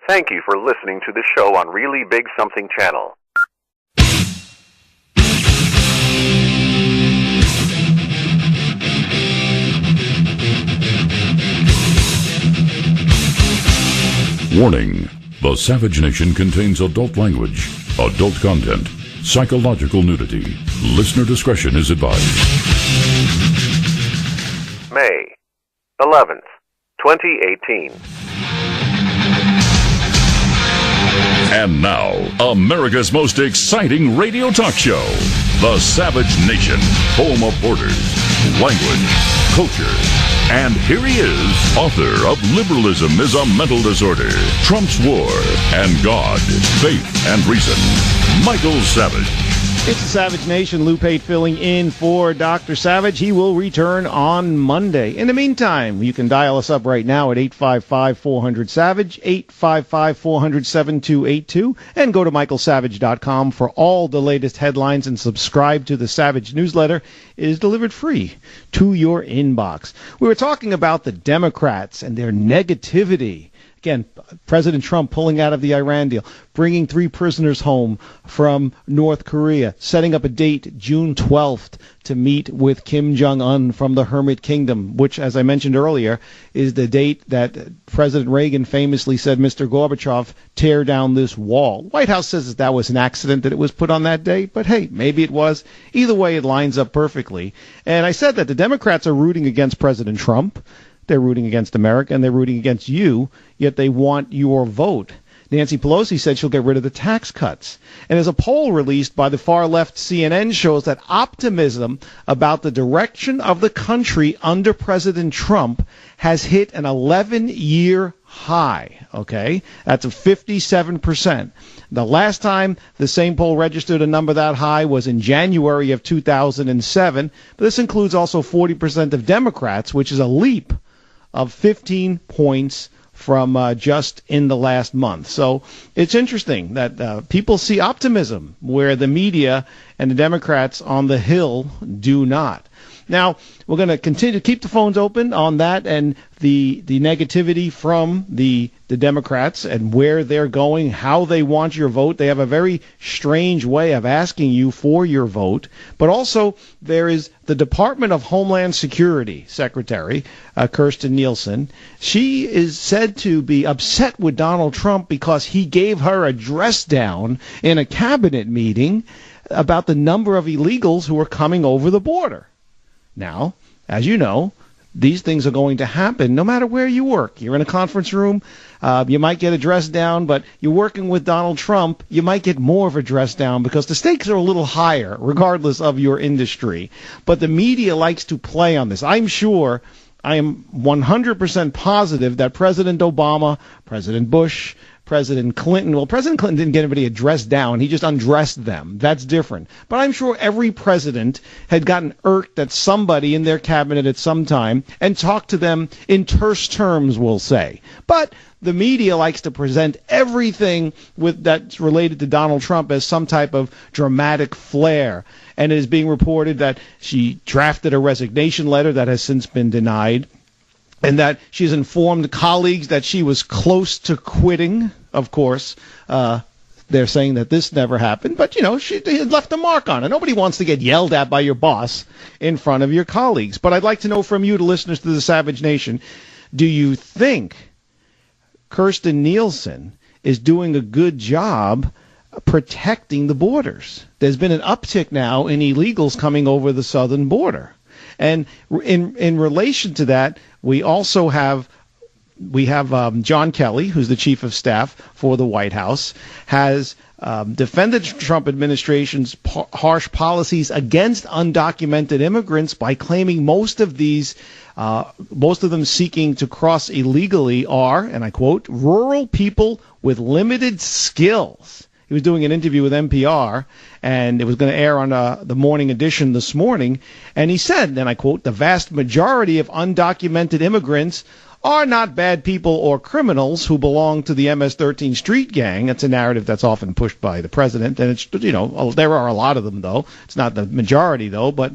Thank you for listening to the show on Really Big Something Channel. Warning: the Savage Nation contains adult language, adult content, psychological nudity. Listener discretion is advised. May 11th, 2018. And now, America's most exciting radio talk show, The Savage Nation, home of borders, language, culture. And here he is, author of Liberalism is a Mental Disorder, Trump's War, and God, Faith, and Reason, Michael Savage. It's the Savage Nation. Lou Pate filling in for Dr. Savage. He will return on Monday. In the meantime, you can dial us up right now at 855-400-SAVAGE, 855-400-7282, and go to michaelsavage.com for all the latest headlines and subscribe to the Savage newsletter. It is delivered free to your inbox. We were talking about the Democrats and their negativity. Again, President Trump pulling out of the Iran deal, bringing 3 prisoners home from North Korea, setting up a date, June 12th, to meet with Kim Jong-un from the Hermit Kingdom, which, as I mentioned earlier, is the date that President Reagan famously said, Mr. Gorbachev, tear down this wall. White House says that was an accident that it was put on that day, but hey, maybe it was. Either way, it lines up perfectly. And I said that the Democrats are rooting against President Trump. They're rooting against America, and they're rooting against you, yet they want your vote. Nancy Pelosi said she'll get rid of the tax cuts. And as a poll released by the far-left CNN shows that optimism about the direction of the country under President Trump has hit an 11-year high, okay? That's a 57%. The last time the same poll registered a number that high was in January of 2007, but this includes also 40% of Democrats, which is a leap of 15 points from just in the last month. So it's interesting that people see optimism where the media and the Democrats on the Hill do not. Now, we're going to continue to keep the phones open on that and the negativity from the Democrats and where they're going, how they want your vote. They have a very strange way of asking you for your vote. But also, there is the Department of Homeland Security Secretary, Kirstjen Nielsen. She is said to be upset with Donald Trump because he gave her a dress down in a cabinet meeting about the number of illegals who are coming over the border. Now, as you know, these things are going to happen no matter where you work. You're in a conference room, you might get a dress down, but you're working with Donald Trump, you might get more of a dress down because the stakes are a little higher regardless of your industry. But the media likes to play on this. I am 100% positive that President Obama, President Bush, President Clinton, well, President Clinton didn't get anybody a dress down. He just undressed them. That's different. But I'm sure every president had gotten irked at somebody in their cabinet at some time and talked to them in terse terms, we'll say. But the media likes to present everything that's related to Donald Trump as some type of dramatic flair. And it is being reported that she drafted a resignation letter that has since been denied, and that she's informed colleagues that she was close to quitting. Of course, they're saying that this never happened, but, she had left a mark on it. Nobody wants to get yelled at by your boss in front of your colleagues. But I'd like to know from you, the listeners to the Savage Nation, do you think Kirstjen Nielsen is doing a good job protecting the borders? There's been an uptick now in illegals coming over the southern border. And in relation to that, we have John Kelly, who's the chief of staff for the White House, has defended the Trump administration's harsh policies against undocumented immigrants by claiming most of them seeking to cross illegally are, and I quote, rural people with limited skills. He was doing an interview with NPR, and it was going to air on the morning edition this morning. And he said, and I quote, the vast majority of undocumented immigrants are not bad people or criminals who belong to the MS-13 street gang. That's a narrative that's often pushed by the president. And it's, there are a lot of them, though. It's not the majority, though. But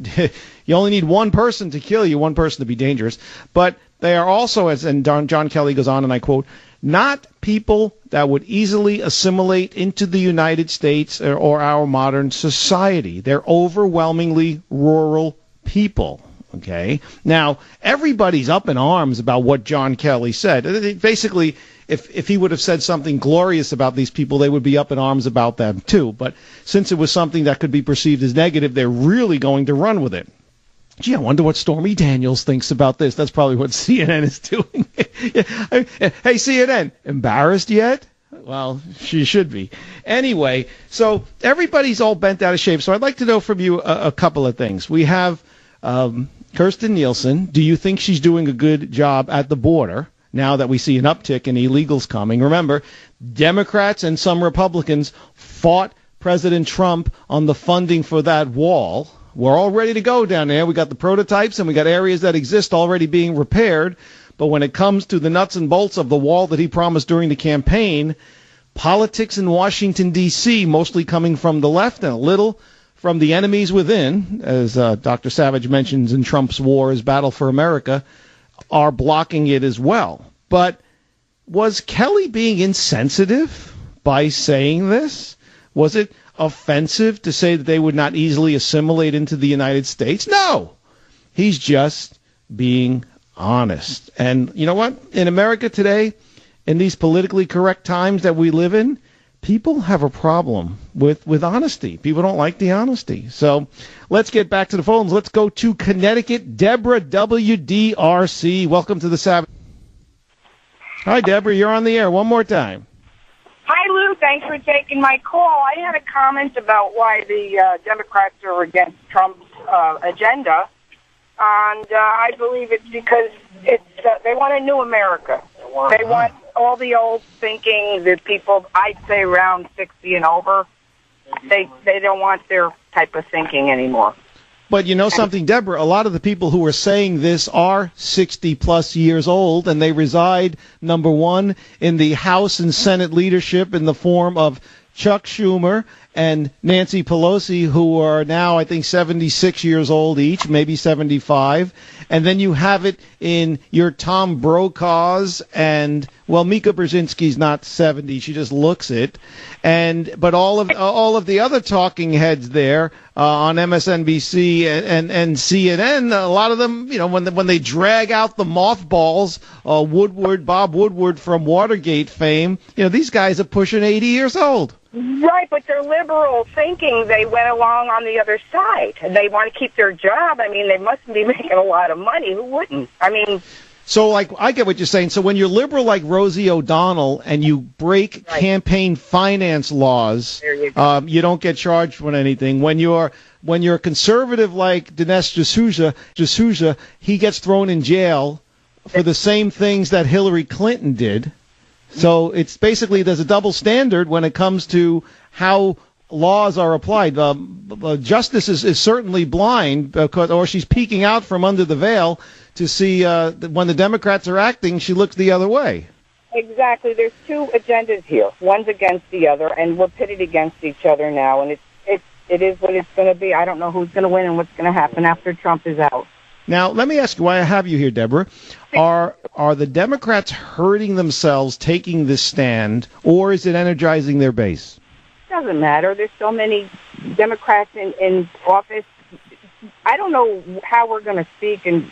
you only need one person to kill you, one person to be dangerous. But they are also, and John Kelly goes on, and I quote, not people that would easily assimilate into the United States or our modern society. They're overwhelmingly rural people. Okay. Now, everybody's up in arms about what John Kelly said. Basically, if he would have said something glorious about these people, they would be up in arms about them too. But since it was something that could be perceived as negative, they're really going to run with it. Gee, I wonder what Stormy Daniels thinks about this. That's probably what CNN is doing. Hey, CNN, embarrassed yet? Well, she should be. Anyway, so everybody's all bent out of shape. So I'd like to know from you a couple of things. We have Kirstjen Nielsen. Do you think she's doing a good job at the border now that we see an uptick in illegals coming? Remember, Democrats and some Republicans fought President Trump on the funding for that wall. We're all ready to go down there. We got the prototypes and we got areas that exist already being repaired. But when it comes to the nuts and bolts of the wall that he promised during the campaign, politics in Washington, D.C., mostly coming from the left and a little from the enemies within, as Dr. Savage mentions in Trump's war, his battle for America, are blocking it as well. But was Kelly being insensitive by saying this? Was it offensive to say that they would not easily assimilate into the United States? No. He's just being honest. And you know what? In America today, in these politically correct times that we live in, people have a problem with honesty. People don't like the honesty. So let's get back to the phones. Let's go to Connecticut. Deborah, WDRC. Welcome to the Savage. Hi, Deborah. You're on the air. One more time. Hi, Lou. Thanks for taking my call. I had a comment about why the Democrats are against Trump's agenda, and I believe it's because they want a new America. They want all the old thinking, the people, I'd say around 60 and over, they don't want their type of thinking anymore. But you know something, Deborah, a lot of the people who are saying this are 60-plus years old, and they reside, number one, in the House and Senate leadership in the form of Chuck Schumer and Nancy Pelosi, who are now, I think, 76 years old each, maybe 75. And then you have it in your Tom Brokaws and, well, Mika Brzezinski's not 70. She just looks it. But all of the other talking heads there on MSNBC and CNN, a lot of them, you know, when they drag out the mothballs, Bob Woodward from Watergate fame, you know, these guys are pushing 80 years old. Right, but their liberal thinking, they went along on the other side. They want to keep their job. I mean, they must be making a lot of money. Who wouldn't? I mean... So, like, I get what you're saying. So when you're liberal like Rosie O'Donnell and you break campaign finance laws, you don't get charged for anything. When you're conservative like Dinesh D'Souza, he gets thrown in jail for the same things that Hillary Clinton did. So it's basically there's a double standard when it comes to how laws are applied. Justice is certainly blind, or she's peeking out from under the veil to see when the Democrats are acting, she looks the other way. Exactly. There's two agendas here. One's against the other, and we're pitted against each other now, and it is what it's going to be. I don't know who's going to win and what's going to happen after Trump is out. Now, let me ask you why I have you here, Deborah. Are the Democrats hurting themselves taking this stand, or is it energizing their base? Doesn't matter. There's so many Democrats in office. I don't know how we're going to speak and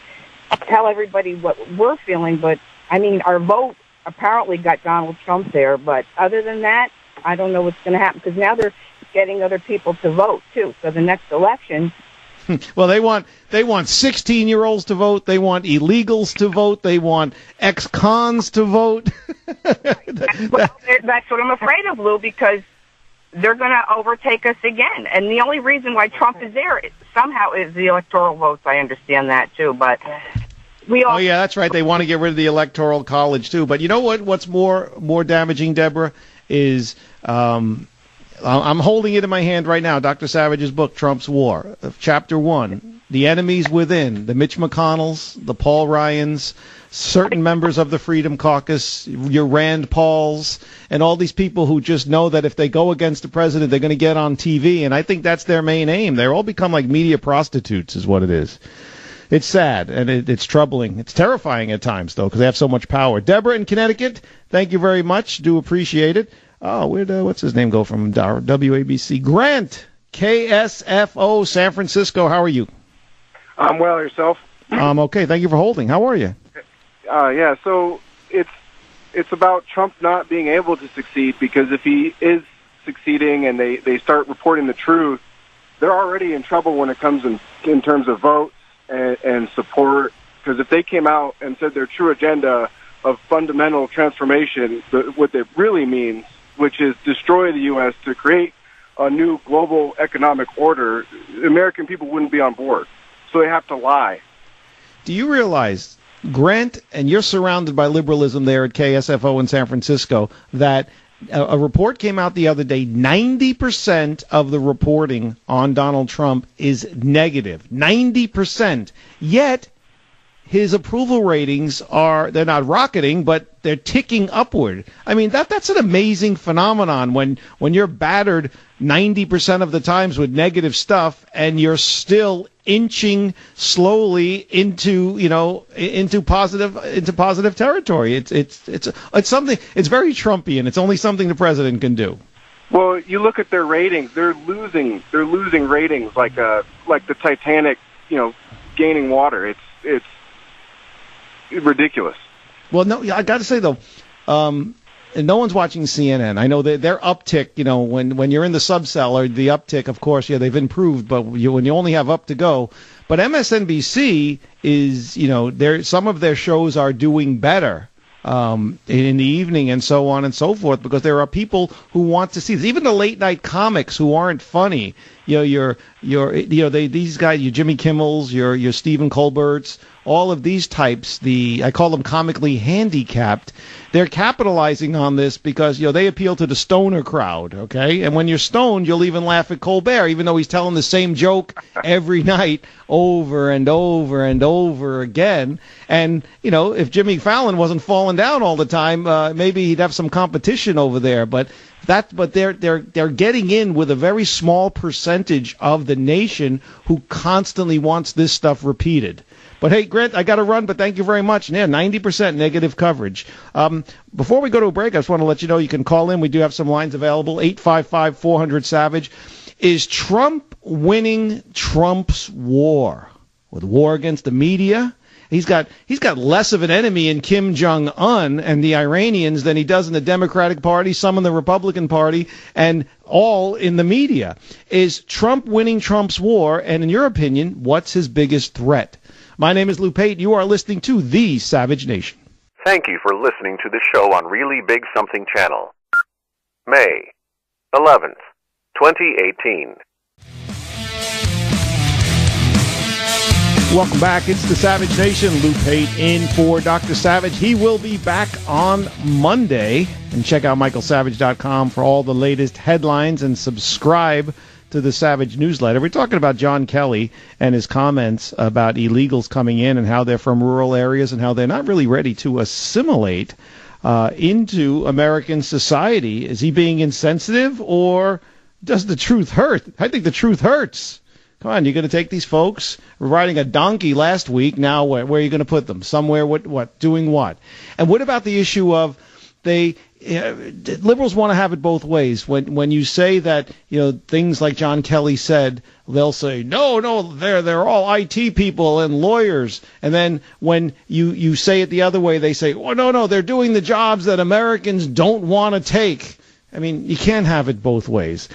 tell everybody what we're feeling, but, I mean, our vote apparently got Donald Trump there. But other than that, I don't know what's going to happen, because now they're getting other people to vote, too. So the next election... Well, they want 16-year-olds to vote. They want illegals to vote. They want ex-cons to vote. Well, that's what I'm afraid of, Lou, because they're going to overtake us again. And the only reason why Trump is there somehow is the electoral votes. I understand that, too. But we all... Oh, yeah, that's right. They want to get rid of the Electoral College, too. But you know what? What's more damaging, Deborah, is... I'm holding it in my hand right now, Dr. Savage's book, Trump's War, Chapter 1, The Enemies Within, the Mitch McConnells, the Paul Ryans, certain members of the Freedom Caucus, your Rand Pauls, and all these people who just know that if they go against the president, they're going to get on TV, and I think that's their main aim. They're all become like media prostitutes is what it is. It's sad, and it's troubling. It's terrifying at times, though, because they have so much power. Deborah in Connecticut, thank you very much. Do appreciate it. Oh, what's his name go from WABC? Grant, KSFO, San Francisco. How are you? I'm well. Yourself? Okay. Thank you for holding. How are you? Yeah. So it's about Trump not being able to succeed, because if he is succeeding and they start reporting the truth, they're already in trouble when it comes in terms of votes and support. Because if they came out and said their true agenda of fundamental transformation, what it really means, which is destroy the U.S. to create a new global economic order, American people wouldn't be on board. So they have to lie. Do you realize, Grant, and you're surrounded by liberalism there at KSFO in San Francisco, that a report came out the other day, 90% of the reporting on Donald Trump is negative. 90%. Yet his approval ratings they're not rocketing, but they're ticking upward. I mean, that's an amazing phenomenon when you're battered 90% of the times with negative stuff and you're still inching slowly into positive territory. It's something. It's very Trumpian. It's only something the president can do. Well, you look at their ratings; they're losing ratings like the Titanic, gaining water. It's ridiculous. Well, no, I got to say though, and no one's watching CNN. I know their uptick, when you're in the subcellar, the uptick, of course, they've improved, but when you only have up to go. But MSNBC is, some of their shows are doing better in the evening and so on and so forth, because there are people who want to see this. Even the late night comics who aren't funny, these guys, your Jimmy Kimmels, your Stephen Colberts, all of these types, I call them comically handicapped. They're capitalizing on this because, they appeal to the stoner crowd, okay? And when you're stoned, you'll even laugh at Colbert, even though he's telling the same joke every night over and over and over again. And, if Jimmy Fallon wasn't falling down all the time, maybe he'd have some competition over there. But they're getting in with a very small percentage of the nation who constantly wants this stuff repeated. But hey, Grant, I got to run, but thank you very much. Yeah, 90% negative coverage. Before we go to a break, I just want to let you know you can call in. We do have some lines available, 855-400-SAVAGE. Is Trump winning Trump's war? With war against the media? He's got less of an enemy in Kim Jong-un and the Iranians than he does in the Democratic Party, some in the Republican Party, and all in the media. Is Trump winning Trump's war? And in your opinion, what's his biggest threat? My name is Lou Pate. You are listening to The Savage Nation. Thank you for listening to the show on Really Big Something Channel. May 11th, 2018. Welcome back. It's The Savage Nation. Lou Pate in for Dr. Savage. He will be back on Monday. And check out michaelsavage.com for all the latest headlines and subscribe to the Savage newsletter. We're talking about John Kelly and his comments about illegals coming in and how they're from rural areas and how they're not really ready to assimilate into American society. Is he being insensitive, or does the truth hurt? I think the truth hurts. Come on, you're going to take these folks riding a donkey last week. Now where are you going to put them? Somewhere what? Doing what? And what about the issue of liberals want to have it both ways. When you say that, things like John Kelly said, they'll say, no, they're all IT people and lawyers. And then when you say it the other way, they say, oh, no, they're doing the jobs that Americans don't want to take. I mean, you can't have it both ways.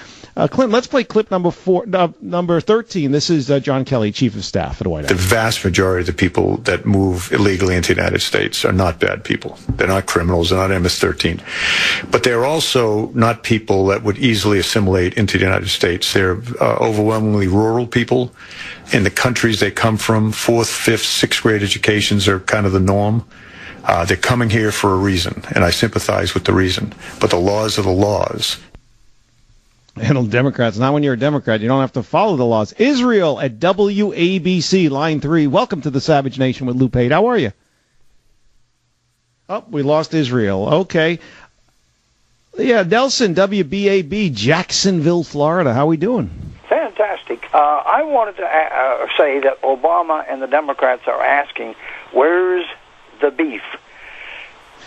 Clint, let's play clip number 13. This is John Kelly, Chief of Staff at the White House. The vast majority of the people that move illegally into the United States are not bad people. They're not criminals. They're not MS-13. But they're also not people that would easily assimilate into the United States. They're overwhelmingly rural people. In the countries they come from, 4th, 5th, 6th grade educations are kind of the norm. They're coming here for a reason, and I sympathize with the reason. But the laws are the laws. And Democrats, not when you're a Democrat. You don't have to follow the laws. Israel at WABC, line 3. Welcome to the Savage Nation with Lou Pate. How are you? Oh, we lost Israel. Okay. Yeah, Nelson, WBAB, Jacksonville, Florida. How are we doing? Fantastic. I wanted to say that Obama and the Democrats are asking, where's the beef?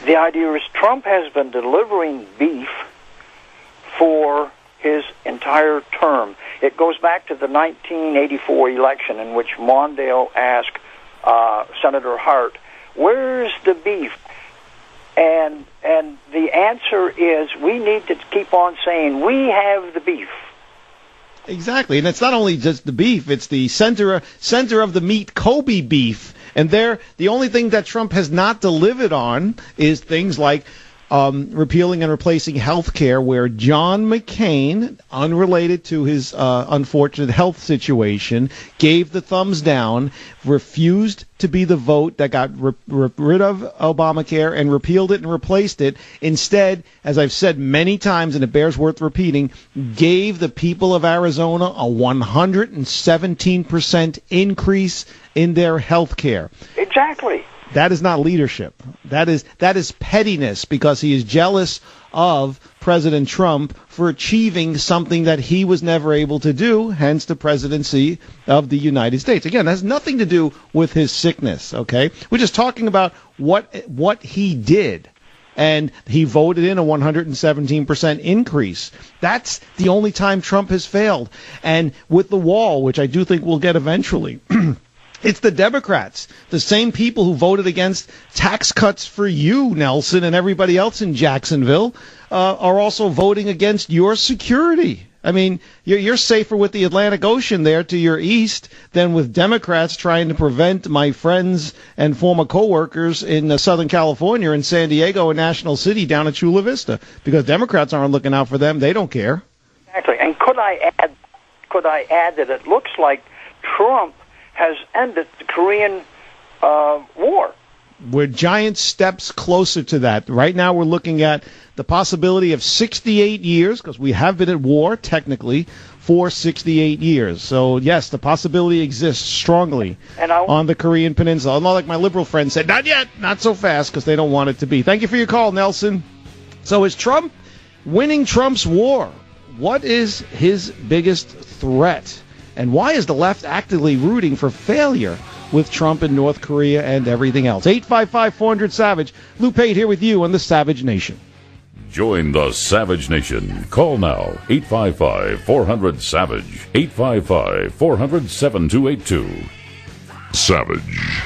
The idea is Trump has been delivering beef for his entire term. It goes back to the 1984 election in which Mondale asked Senator Hart, where's the beef? And the answer is we need to keep on saying we have the beef. Exactly, and it's not only just the beef; it's the center of the meat, Kobe beef. And the only thing that Trump has not delivered on is things like repealing and replacing health care, where John McCain, unrelated to his unfortunate health situation, gave the thumbs down, refused to be the vote that got rid of Obamacare and repealed it and replaced it. Instead, as I've said many times, and it bears worth repeating, gave the people of Arizona a 117% increase in their health care. Exactly. That is not leadership. That is pettiness, because he is jealous of President Trump for achieving something that he was never able to do, hence the presidency of the United States. Again, that has nothing to do with his sickness, okay? We're just talking about what he did. And he voted in a 117% increase. That's the only time Trump has failed. And with the wall, which I do think we'll get eventually, it's the Democrats, the same people who voted against tax cuts for you, Nelson, and everybody else in Jacksonville, are also voting against your security. I mean, you're safer with the Atlantic Ocean there to your east than with Democrats trying to prevent my friends and former coworkers in Southern California, in San Diego, and National City down at Chula Vista, because Democrats aren't looking out for them. They don't care. Exactly. And could I add that it looks like Trump has ended the Korean War. We're giant steps closer to that. Right now we're looking at the possibility of 68 years, because we have been at war, technically, for 68 years. So, yes, the possibility exists strongly on the Korean Peninsula. Although, like my liberal friend said, not yet, not so fast, because they don't want it to be. Thank you for your call, Nelson. So is Trump winning Trump's war? What is his biggest threat? And why is the left actively rooting for failure with Trump in North Korea and everything else? 855-400-SAVAGE. Lou Pate here with you on the Savage Nation. Join the Savage Nation. Call now, 855-400-SAVAGE. 855-400-7282. Savage.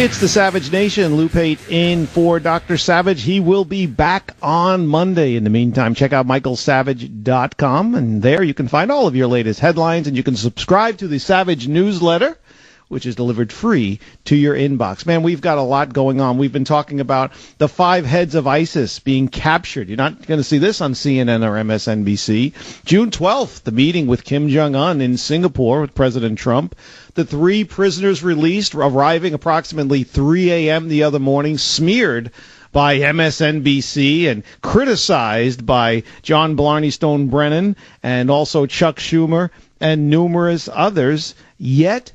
It's the Savage Nation. Lou Pate in for Dr. Savage. He will be back on Monday. In the meantime, check out michaelsavage.com, and there you can find all of your latest headlines, and you can subscribe to the Savage newsletter, which is delivered free to your inbox. Man, we've got a lot going on. We've been talking about the 5 heads of ISIS being captured. You're not going to see this on CNN or MSNBC. June 12th, the meeting with Kim Jong-un in Singapore with President Trump. The 3 prisoners released, arriving approximately 3 a.m. the other morning, smeared by MSNBC and criticized by John Blarney Stone Brennan and also Chuck Schumer and numerous others. Yet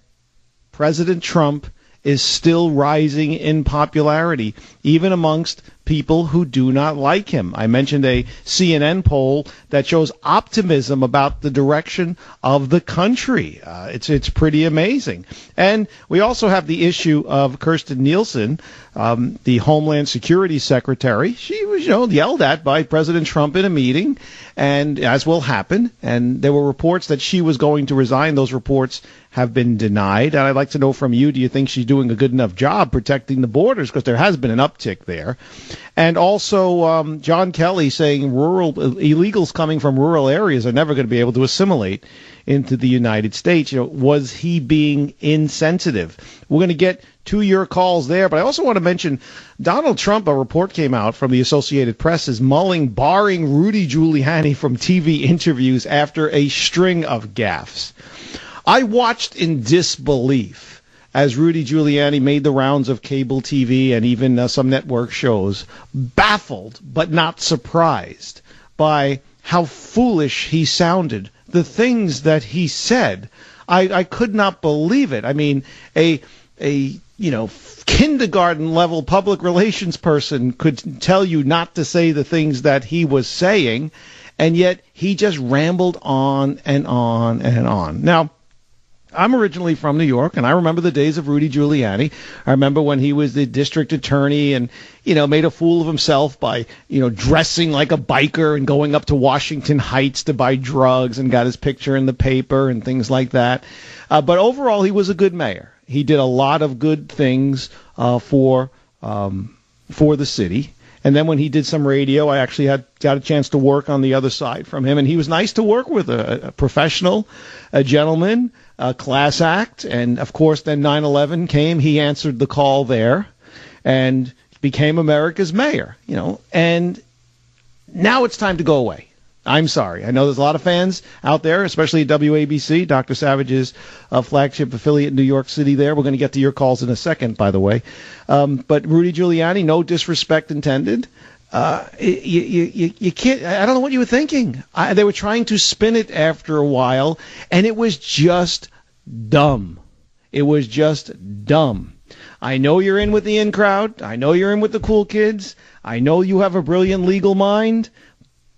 President Trump is still rising in popularity, even amongst people who do not like him. I mentioned a CNN poll that shows optimism about the direction of the country. It's pretty amazing. And we also have the issue of Kirstjen Nielsen, the Homeland Security Secretary. She was, yelled at by President Trump in a meeting, and as will happen. And there were reports that she was going to resign. Those reports have been denied. And I'd like to know from you, do you think she's doing a good enough job protecting the borders? Because there has been an uptick there. And also John Kelly saying rural illegals coming from rural areas are never going to be able to assimilate into the United States. Was he being insensitive? We're going to get to your calls there, but I also want to mention Donald Trump. A report came out from the Associated Press is barring Rudy Giuliani from TV interviews after a string of gaffes. I watched in disbelief as Rudy Giuliani made the rounds of cable TV and even some network shows, baffled but not surprised by how foolish he sounded. The things that he said, I could not believe it. I mean, a kindergarten level public relations person could tell you not to say the things that he was saying, and yet he just rambled on and on and on. Now, I'm originally from New York, and I remember the days of Rudy Giuliani. I remember when he was the district attorney and, made a fool of himself by, dressing like a biker and going up to Washington Heights to buy drugs and got his picture in the paper and things like that. But overall, he was a good mayor. He did a lot of good things for the city. And then when he did some radio, I actually got a chance to work on the other side from him. And he was nice to work with, a professional, a gentleman, a class act. And, of course, then 9/11 came. He answered the call there and became America's mayor, And now it's time to go away. I'm sorry. I know there's a lot of fans out there, especially at WABC, Dr. Savage's flagship affiliate in New York City there. We're going to get to your calls in a second, by the way. But Rudy Giuliani, no disrespect intended. You can't. I don't know what you were thinking. They were trying to spin it after a while, and it was just dumb. It was just dumb. I know you're in with the in crowd. I know you're in with the cool kids. I know you have a brilliant legal mind,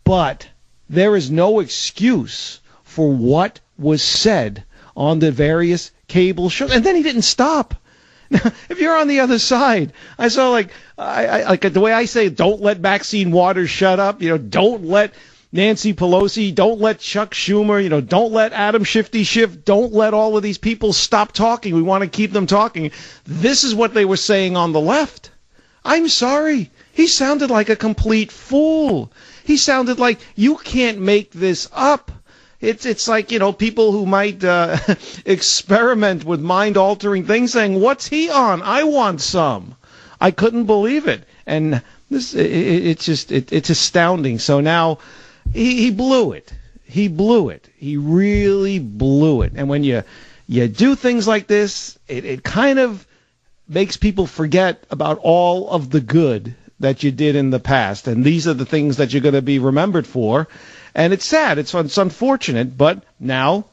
but there is no excuse for what was said on the various cable shows. And then he didn't stop. Now, if you're on the other side, I saw like the way I say, don't let Maxine Waters shut up. Don't let Nancy Pelosi, don't let Chuck Schumer, don't let Adam Shifty Schiff, don't let all of these people stop talking. We want to keep them talking. This is what they were saying on the left. I'm sorry. He sounded like a complete fool. He sounded like you can't make this up. It's like, people who might experiment with mind-altering things saying, what's he on? I want some. I couldn't believe it. And it's astounding. So now he blew it. He blew it. He really blew it. And when you do things like this, it kind of makes people forget about all of the good that you did in the past. And these are the things that you're going to be remembered for. And it's sad. It's unfortunate. But now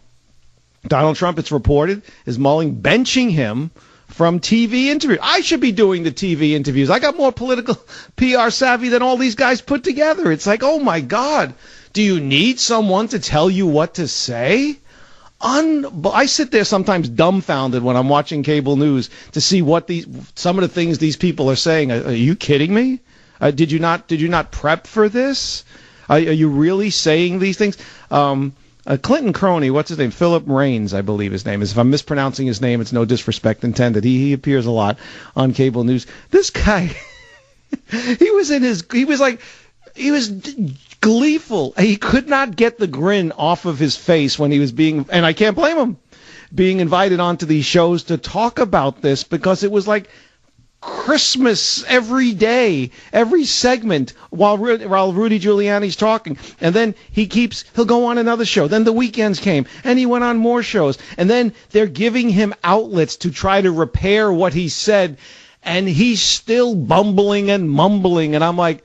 Donald Trump, it's reported, is mulling benching him from TV interviews. I should be doing the TV interviews. I got more political PR savvy than all these guys put together. It's like, oh, my God. Do you need someone to tell you what to say? I sit there sometimes dumbfounded when I'm watching cable news to see what some of the things these people are saying. Are you kidding me? Did you not prep for this? Are you really saying these things? Clinton crony, what's his name? Philip Raines, I believe his name is. If I'm mispronouncing his name, it's no disrespect intended. He appears a lot on cable news. This guy, he was gleeful. He could not get the grin off of his face when he was and I can't blame him, being invited onto these shows to talk about this, because it was like Christmas every day, every segment while Rudy Giuliani's talking. And then he'll go on another show. Then the weekends came and he went on more shows. And then they're giving him outlets to try to repair what he said. And he's still bumbling and mumbling. And I'm like,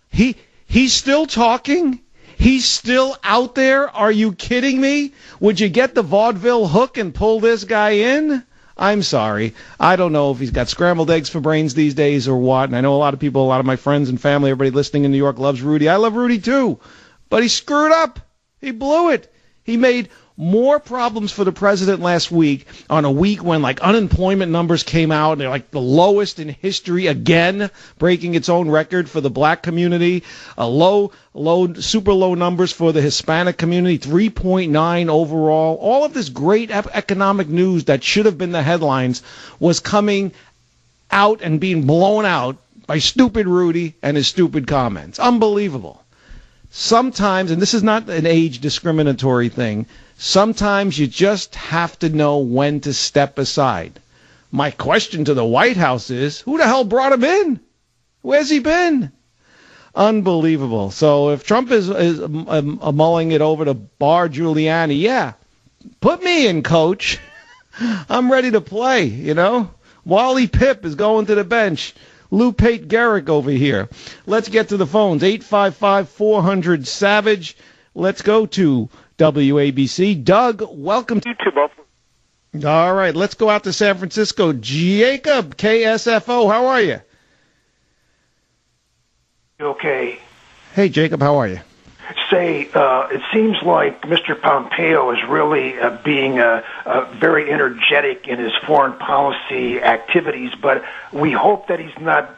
he's still talking? He's still out there? Are you kidding me? Would you get the vaudeville hook and pull this guy in? I'm sorry. I don't know if he's got scrambled eggs for brains these days or what. And I know a lot of people, a lot of my friends and family, everybody listening in New York loves Rudy. I love Rudy too. But he screwed up. He blew it. He made more problems for the president last week, on a week when unemployment numbers came out and they're the lowest in history again, breaking its own record for the black community, super low numbers for the Hispanic community, 3.9 overall. All of this great economic news that should have been the headlines was coming out and being blown out by stupid Rudy and his stupid comments. Unbelievable. Sometimes, and this is not an age discriminatory thing, sometimes you just have to know when to step aside. My question to the White House is, who the hell brought him in? Where's he been? Unbelievable. So if Trump is mulling it over to bar Giuliani, yeah, put me in, coach. I'm ready to play, Wally Pipp is going to the bench. Lou Pate Garrick over here. Let's get to the phones. 855-400-SAVAGE. Let's go to WABC. Doug, welcome to you two both. All right, let's go out to San Francisco. Jacob, KSFO, how are you? Okay. Hey, Jacob, how are you? Say, it seems like Mr. Pompeo is really being very energetic in his foreign policy activities, but we hope that he's not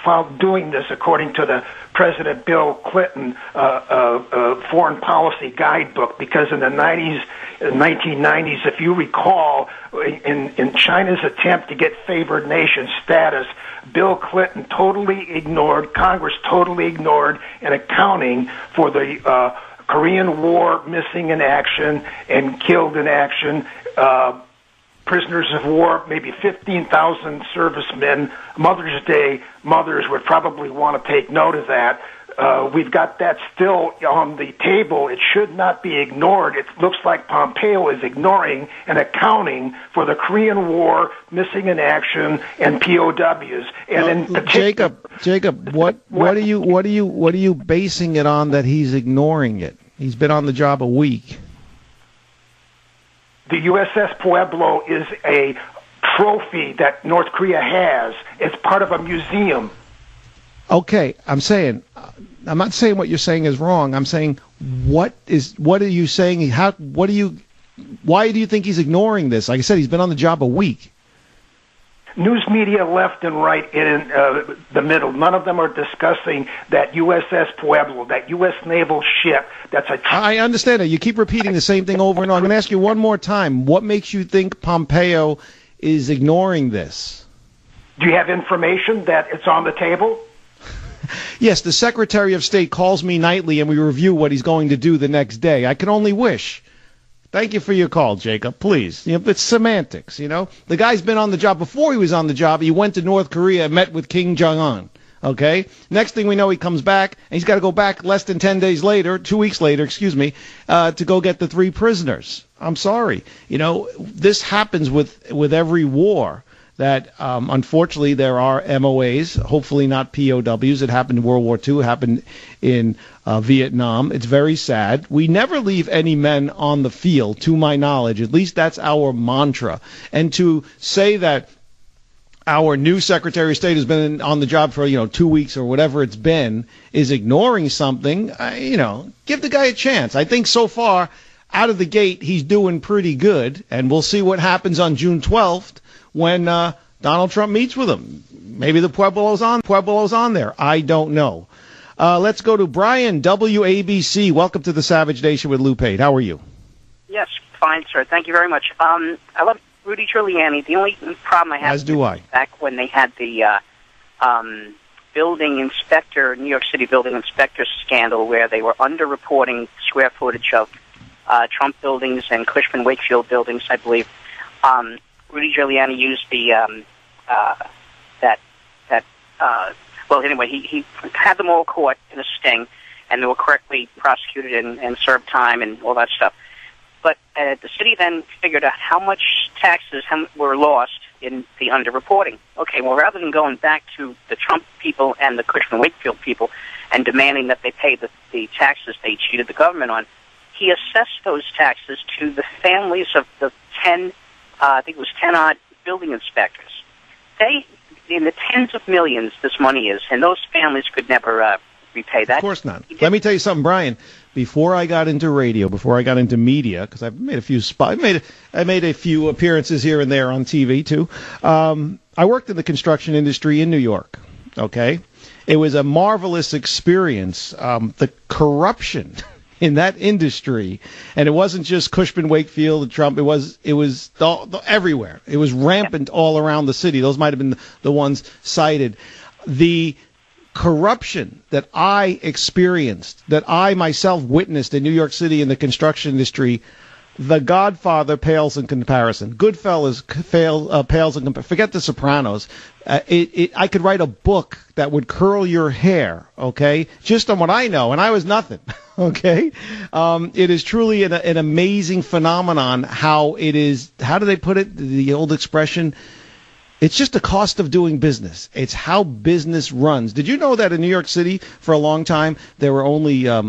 found doing this according to the President Bill Clinton foreign policy guidebook, because in the 1990s, if you recall, in China's attempt to get favored nation status, Bill Clinton Congress totally ignored an accounting for the Korean War missing in action and killed in action, prisoners of war, maybe 15,000 servicemen. Mother's Day mothers would probably want to take note of that. We've got that still on the table. It should not be ignored. It looks like Pompeo is ignoring and accounting for the Korean War, missing in action, and POWs. And in Jacob, what are you basing it on that he's ignoring it? He's been on the job a week. The USS Pueblo is a trophy that North Korea has. It's part of a museum. Okay, I'm not saying what you're saying is wrong. I'm saying what are you saying? Why do you think he's ignoring this? Like I said, he's been on the job a week. News media left and right in the middle. None of them are discussing that USS Pueblo, that U.S. naval ship. I understand it. You keep repeating the same thing over and over. I'm going to ask you one more time. What makes you think Pompeo is ignoring this? Do you have information that it's on the table? Yes, the Secretary of State calls me nightly, and we review what he's going to do the next day. I can only wish. Thank you for your call, Jacob. Please. It's semantics, The guy's been on the job. Before he was on the job, he went to North Korea and met with Kim Jong-un. Okay? Next thing we know, he comes back, and he's got to go back less than 2 weeks later, to go get the 3 prisoners. I'm sorry. This happens with every war. That unfortunately there are MOAs, hopefully not POWs. It happened in World War II. It happened in Vietnam. It's very sad. We never leave any men on the field, to my knowledge. At least that's our mantra. And to say that our new Secretary of State has been on the job for 2 weeks or whatever it's been is ignoring something, give the guy a chance. I think so far out of the gate he's doing pretty good, and we'll see what happens on June 12th. When Donald Trump meets with him. Maybe the Pueblo's on there. I don't know. Let's go to Brian, WABC. Welcome to the Savage Nation with Lou Pate. How are you? Yes, fine, sir. Thank you very much. I love Rudy Giuliani. The only problem I have As do I. Back when they had the building inspector, New York City building inspector scandal, where they were underreporting square footage of Trump buildings and Cushman Wakefield buildings, I believe. Rudy Giuliani used the he had them all caught in a sting, and they were correctly prosecuted and served time and all that stuff. But the city then figured out how much taxes were lost in the underreporting. Okay, well, rather than going back to the Trump people and the Cushman Wakefield people and demanding that they pay the taxes they cheated the government on, he assessed those taxes to the families of the 10 odd building inspectors. They, in the tens of millions, this money is, and those families could never repay that. Of course not. Let me tell you something, Brian. Before I got into radio, before I got into media, because I've made a few I made a few appearances here and there on TV too. I worked in the construction industry in New York. Okay, it was a marvelous experience. The corruption in that industry, and it wasn't just Cushman, Wakefield, and Trump. It was everywhere. It was rampant all around the city. Those might have been the ones cited. The corruption that I experienced, that I myself witnessed in New York City in the construction industry, The Godfather pales in comparison. Goodfellas pales in comparison. Forget The Sopranos. I could write a book that would curl your hair, okay, just on what I know, and I was nothing, okay? It is truly an amazing phenomenon how it is, how do they put it, the old expression, it's just the cost of doing business. It's how business runs. Did you know that in New York City for a long time there were only, I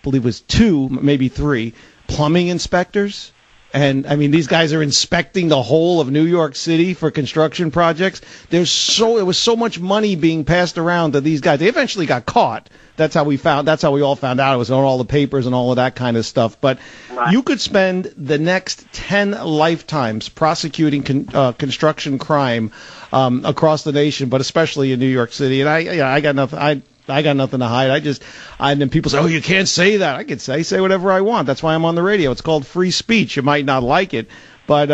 believe it was 2, maybe 3, plumbing inspectors? And, I mean, these guys are inspecting the whole of New York City for construction projects. There was so much money being passed around to these guys. They eventually got caught. That's how we all found out. It was on all the papers and all of that kind of stuff. But you could spend the next 10 lifetimes prosecuting construction crime across the nation, but especially in New York City. And I got nothing. I got nothing to hide. And then people say, "Oh, you can't say that." I can say whatever I want. That's why I'm on the radio. It's called free speech. You might not like it, but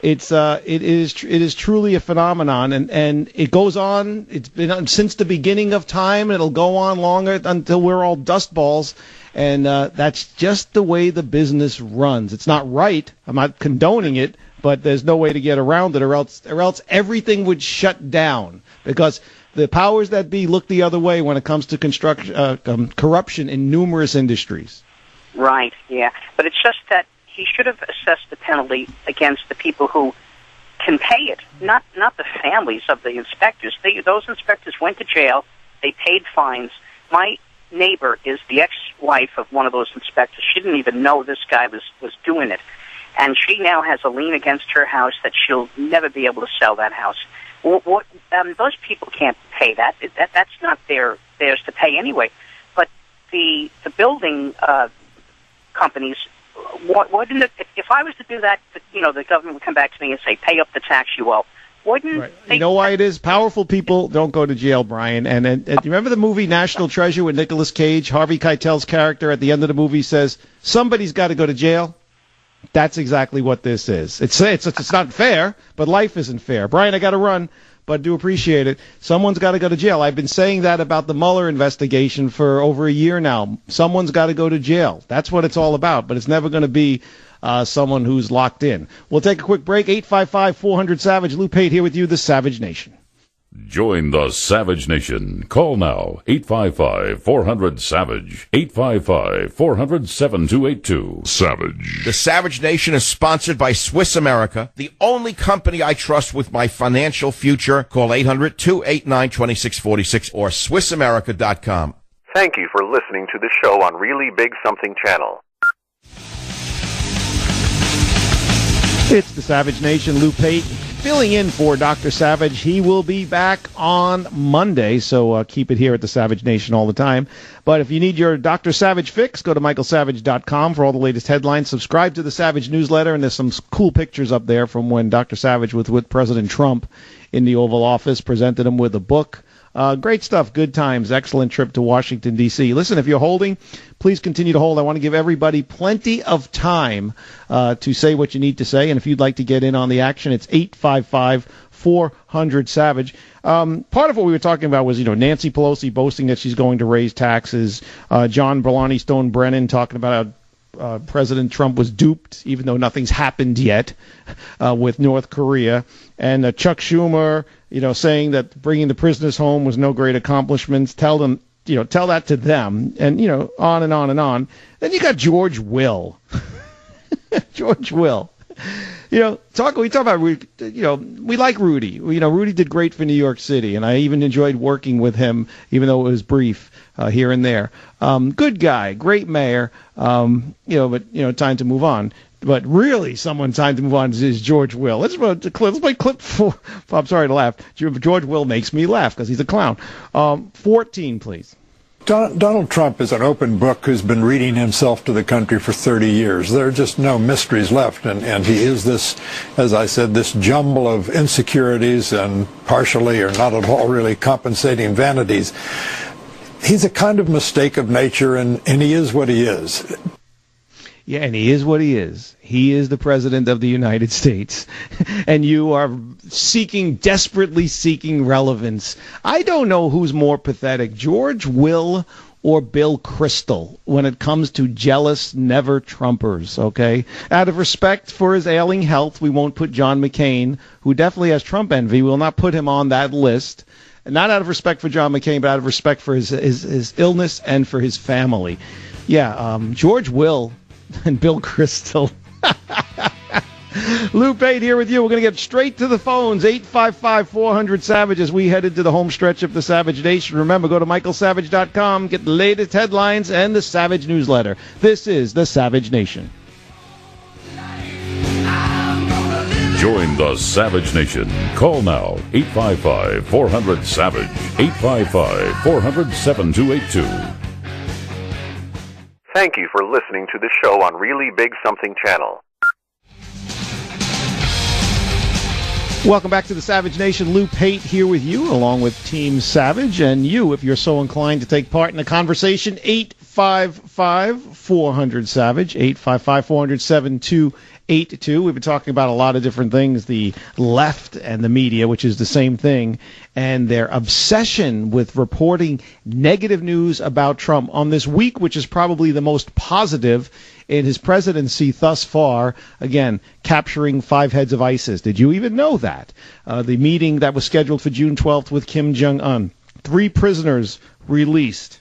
it is truly a phenomenon, and it goes on. It's been on since the beginning of time. It'll go on longer until we're all dust balls, and that's just the way the business runs. It's not right. I'm not condoning it, but there's no way to get around it, or else everything would shut down, because the powers that be look the other way when it comes to corruption in numerous industries. Right, yeah. But it's just that he should have assessed the penalty against the people who can pay it, not the families of the inspectors. Those inspectors went to jail. They paid fines. My neighbor is the ex-wife of one of those inspectors. She didn't even know this guy was doing it. And she now has a lien against her house that she'll never be able to sell that house. Those people can't pay that. That's not theirs to pay anyway. But the building companies, wouldn't it, if I was to do that, the government would come back to me and say, "Pay up the tax you owe." Wouldn't right. You know why it is? Powerful people don't go to jail, Brian. And you remember the movie National Treasure with Nicolas Cage? Harvey Keitel's character at the end of the movie says, "Somebody's got to go to jail." That's exactly what this is. It's not fair, but life isn't fair. Brian, I got to run, but do appreciate it. Someone's got to go to jail. I've been saying that about the Mueller investigation for over a year now. Someone's got to go to jail. That's what it's all about, but it's never going to be someone who's locked in. We'll take a quick break. 855-400-SAVAGE. Lou Pate here with you, the Savage Nation. Join the Savage Nation. Call now, 855-400-SAVAGE, 855-400-7282. Savage. The Savage Nation is sponsored by Swiss America, the only company I trust with my financial future. Call 800-289-2646 or SwissAmerica.com. Thank you for listening to the show on Really Big Something Channel. It's the Savage Nation. Lou Pate filling in for Dr. Savage. He will be back on Monday, so keep it here at the Savage Nation all the time. But if you need your Dr. Savage fix, go to michaelsavage.com for all the latest headlines. Subscribe to the Savage newsletter, and there's some cool pictures up there from when Dr. Savage was with President Trump in the Oval Office, presented him with a book. Great stuff, good times, excellent trip to Washington, D.C. Listen, if you're holding, please continue to hold. I want to give everybody plenty of time to say what you need to say, and if you'd like to get in on the action, it's 855-400-SAVAGE. Part of what we were talking about was, Nancy Pelosi boasting that she's going to raise taxes, John Blarney Stone Brennan talking about how President Trump was duped, even though nothing's happened yet with North Korea, and Chuck Schumer, saying that bringing the prisoners home was no great accomplishments. Tell that to them, and on and on and on. Then you got George Will. George Will. We talk about, we like Rudy. Rudy did great for New York City, and I even enjoyed working with him, even though it was brief here and there. Good guy, great mayor, but time to move on. But really, time to move on is George Will. Let's play clip 4. I'm sorry to laugh. George Will makes me laugh because he's a clown. 14, please. Donald Trump is an open book who's been reading himself to the country for 30 years. There are just no mysteries left, and he is this, as I said, this jumble of insecurities and partially or not at all really compensating vanities. He's a kind of mistake of nature, and he is what he is. Yeah, and he is what he is. He is the President of the United States. And you are desperately seeking relevance. I don't know who's more pathetic, George Will or Bill Kristol, when it comes to jealous never-Trumpers, okay? Out of respect for his ailing health, we won't put John McCain, who definitely has Trump envy, we will not put him on that list. Not out of respect for John McCain, but out of respect for his illness and for his family. Yeah, George Will and Bill Kristol. Lou Pate here with you. We're going to get straight to the phones. 855-400-SAVAGE as we head into the home stretch of the Savage Nation. Remember, go to michaelsavage.com, get the latest headlines and the Savage newsletter. This is the Savage Nation. Join the Savage Nation. Call now, 855-400-SAVAGE, 855-400-7282. Thank you for listening to the show on Really Big Something Channel. Welcome back to the Savage Nation. Lou Pate here with you, along with Team Savage. And you, if you're so inclined to take part in the conversation, 855-400-SAVAGE, 855-400-7282. We've been talking about a lot of different things, the left and the media, which is the same thing, and their obsession with reporting negative news about Trump on this week, which is probably the most positive in his presidency thus far. Again, capturing 5 heads of ISIS. Did you even know that? The meeting that was scheduled for June 12th with Kim Jong-un. 3 prisoners released.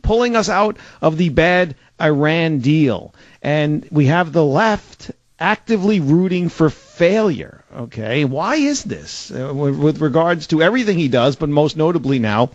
Pulling us out of the bad Iran deal. And we have the left actively rooting for failure. Okay, why is this? With regards to everything he does, but most notably now,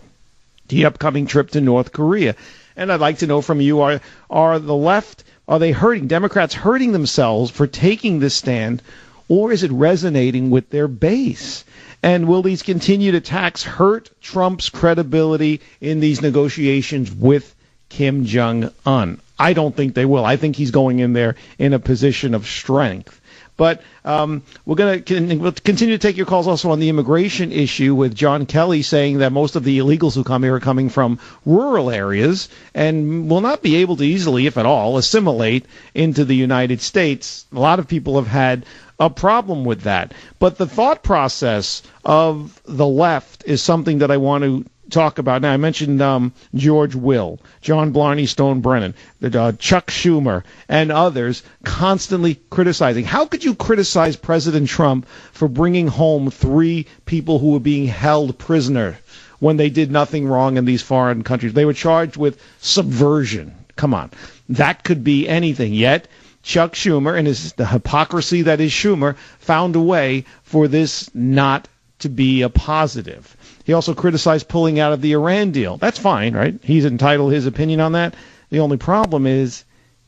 the upcoming trip to North Korea. And I'd like to know from you, are the left, are they hurting, Democrats hurting themselves for taking this stand, or is it resonating with their base? And will these continued attacks hurt Trump's credibility in these negotiations with Kim Jong-un? I don't think they will. I think he's going in there in a position of strength. But we'll continue to take your calls also on the immigration issue, with John Kelly saying that most of the illegals who come here are coming from rural areas and will not be able to easily, if at all, assimilate into the United States. A lot of people have had a problem with that. But the thought process of the left is something that I want to talk about. Now, I mentioned George Will, John Blarney Stone Brennan, Chuck Schumer, and others constantly criticizing. How could you criticize President Trump for bringing home 3 people who were being held prisoner when they did nothing wrong in these foreign countries? They were charged with subversion. Come on. That could be anything. Yet, Chuck Schumer, and the hypocrisy that is Schumer, found a way for this not to be a positive. He also criticized pulling out of the Iran deal. That's fine, right? He's entitled his opinion on that. The only problem is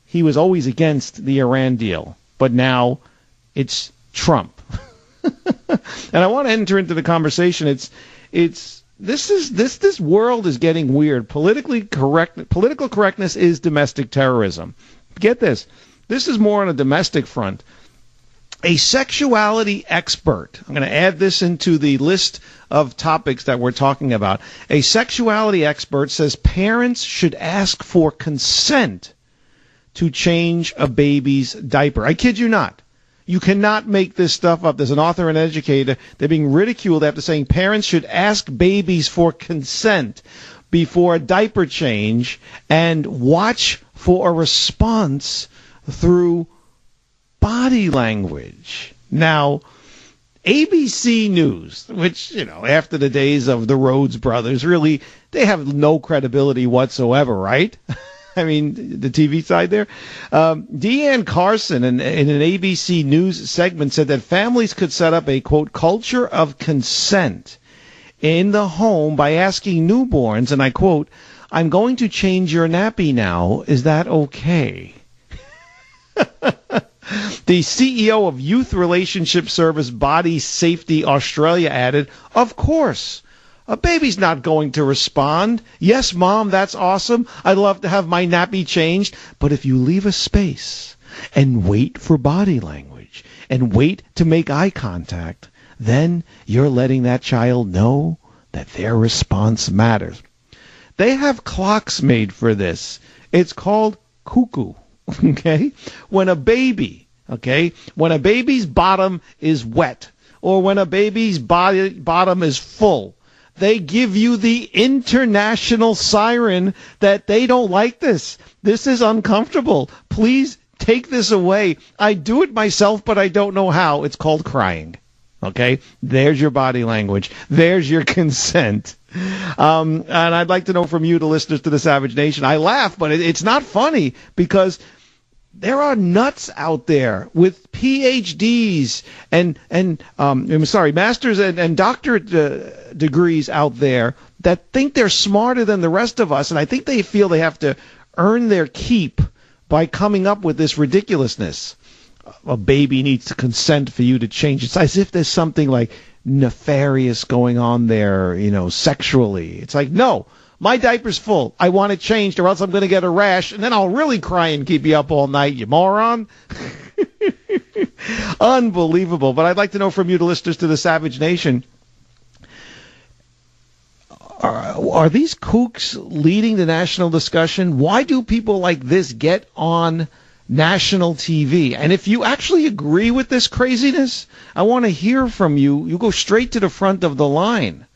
he was always against the Iran deal, but now it's Trump. And I want to enter into the conversation. This world is getting weird. Political correctness is domestic terrorism. Get this. This is more on a domestic front. A sexuality expert, I'm going to add this into the list of topics that we're talking about. A sexuality expert says parents should ask for consent to change a baby's diaper. I kid you not. You cannot make this stuff up. There's an author and educator. They're being ridiculed after saying parents should ask babies for consent before a diaper change and watch for a response through body language. Now, ABC News, which, after the days of the Rhodes brothers, really, they have no credibility whatsoever, right? I mean, the TV side there. Deanne Carson, in an ABC News segment, said that families could set up a, quote, culture of consent in the home by asking newborns, and I quote, "I'm going to change your nappy now. Is that okay?" The CEO of youth relationship service Body Safety Australia added, "Of course, a baby's not going to respond. Yes, Mom, that's awesome. I'd love to have my nappy changed. But if you leave a space and wait for body language and wait to make eye contact, then you're letting that child know that their response matters." They have clocks made for this. It's called cuckoo. Okay? When a baby's bottom is wet, or when a baby's bottom is full, they give you the international siren that they don't like this. This is uncomfortable. Please take this away. I do it myself, but I don't know how. It's called crying. Okay? There's your body language. There's your consent. And I'd like to know from you, the listeners to the Savage Nation. I laugh, but it's not funny, because there are nuts out there with PhDs and master's and doctorate degrees out there that think they're smarter than the rest of us, and I think they feel they have to earn their keep by coming up with this ridiculousness. a baby needs to consent for you to change. It's as if there's something like nefarious going on there, sexually. It's like, no, my diaper's full. I want it changed or else I'm going to get a rash, and then I'll really cry and keep you up all night, you moron. Unbelievable. But I'd like to know from you, the listeners to the Savage Nation, are these kooks leading the national discussion? Why do people like this get on national TV? And if you actually agree with this craziness, I want to hear from you. You go straight to the front of the line.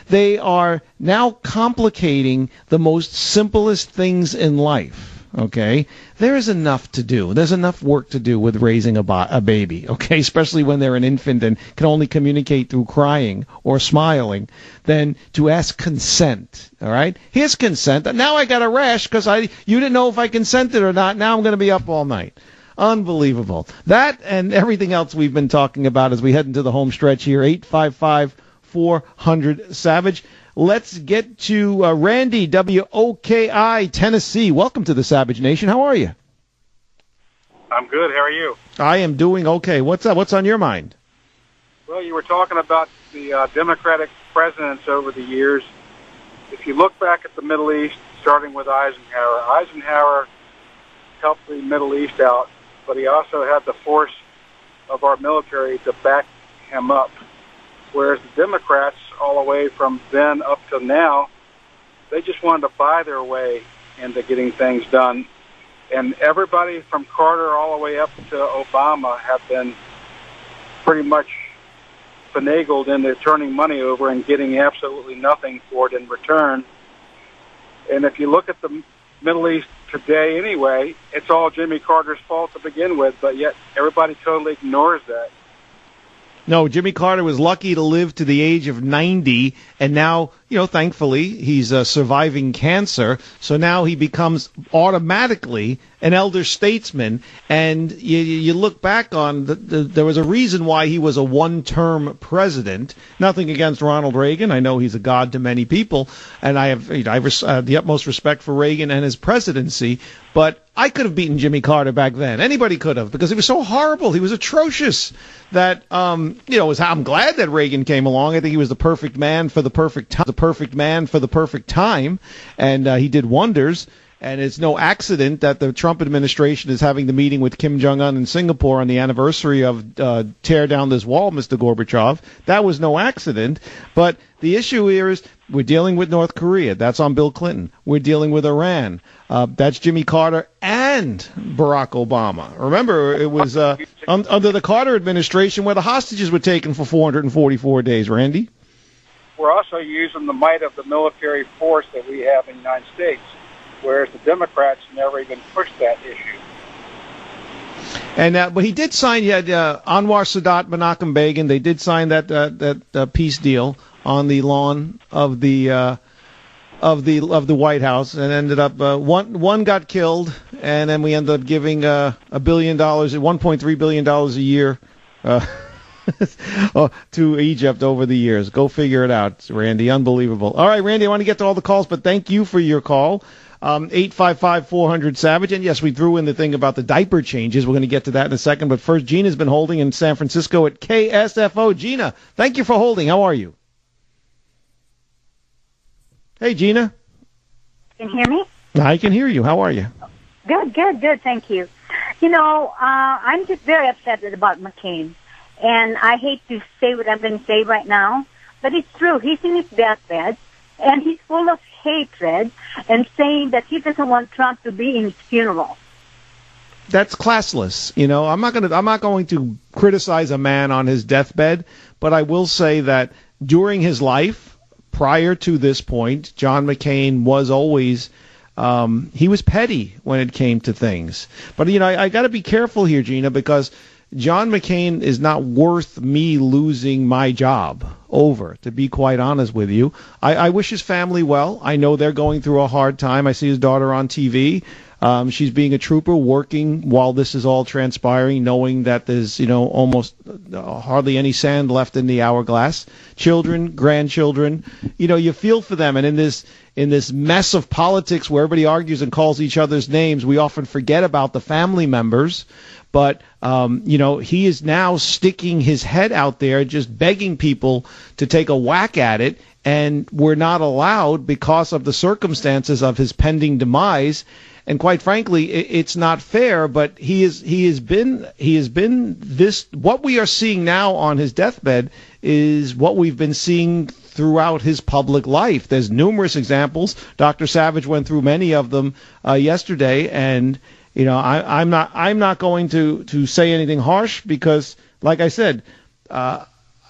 They are now complicating the most simplest things in life. Okay, there is enough to do. There's enough work to do with raising a baby, okay, especially when they're an infant and can only communicate through crying or smiling, than to ask consent, all right? Here's consent. Now I got a rash because you didn't know if I consented or not. Now I'm going to be up all night. Unbelievable. That and everything else we've been talking about as we head into the home stretch here, 855-400-SAVAGE. Let's get to Randy, WOKI, Tennessee. Welcome to the Savage Nation. How are you? I'm good. How are you? I am doing okay. What's up? What's on your mind? Well, you were talking about the Democratic presidents over the years. If you look back at the Middle East, starting with Eisenhower helped the Middle East out, but he also had the force of our military to back him up. Whereas the Democrats, all the way from then up to now, they just wanted to buy their way into getting things done. And everybody from Carter all the way up to Obama have been pretty much finagled into turning money over and getting absolutely nothing for it in return. And if you look at the Middle East today anyway, it's all Jimmy Carter's fault to begin with, but yet everybody totally ignores that. No, Jimmy Carter was lucky to live to the age of 90, and now, thankfully, he's surviving cancer, so now he becomes automatically an elder statesman, and you look back on, there was a reason why he was a one-term president. Nothing against Ronald Reagan. I know he's a god to many people, and I have the utmost respect for Reagan and his presidency, but I could have beaten Jimmy Carter back then. Anybody could have, because he was so horrible. He was atrocious. That I'm glad that Reagan came along. I think he was the perfect man for the perfect time, and he did wonders. And it's no accident that the Trump administration is having the meeting with Kim Jong-un in Singapore on the anniversary of Tear Down This Wall, Mr. Gorbachev. That was no accident. But the issue here is we're dealing with North Korea. That's on Bill Clinton. We're dealing with Iran. That's Jimmy Carter and Barack Obama. Remember, it was under the Carter administration where the hostages were taken for 444 days, Randy. We're also using the might of the military force that we have in the United States, whereas the Democrats never even pushed that issue. And but he did sign. You had Anwar Sadat, Menachem Begin. They did sign that peace deal on the lawn of the White House, and ended up one got killed, and then we ended up giving $1 billion, $1.3 billion a year to Egypt over the years. Go figure it out, Randy. Unbelievable. All right, Randy, I want to get to all the calls, but thank you for your call. 855-400-SAVAGE. And yes, we threw in the thing about the diaper changes. We're going to get to that in a second. But first, Gina's been holding in San Francisco at KSFO. Gina, thank you for holding. How are you? Hey, Gina. Can you hear me? I can hear you. How are you? Good. Thank you. I'm just very upset about McCain. And I hate to say what I'm going to say right now, but it's true. He's in his deathbed, and he's full of hatred and saying that he doesn't want Trump to be in his funeral. That's classless. I'm not going to criticize a man on his deathbed, but I will say that during his life, prior to this point, John McCain was always he was petty when it came to things. But I got to be careful here, Gina, because John McCain is not worth me losing my job over, to be quite honest with you. I wish his family well. I know they're going through a hard time. I see his daughter on TV. She's being a trooper, working while this is all transpiring, knowing that there's, almost hardly any sand left in the hourglass. Children, grandchildren, you feel for them. And in this mess of politics where everybody argues and calls each other's names, we often forget about the family members. But, he is now sticking his head out there, just begging people to take a whack at it. And we're not allowed because of the circumstances of his pending demise. And quite frankly, it's not fair, but he has been this. What we are seeing now on his deathbed is what we've been seeing throughout his public life. There's numerous examples. Dr. Savage went through many of them yesterday, and I'm not going to say anything harsh because, like I said,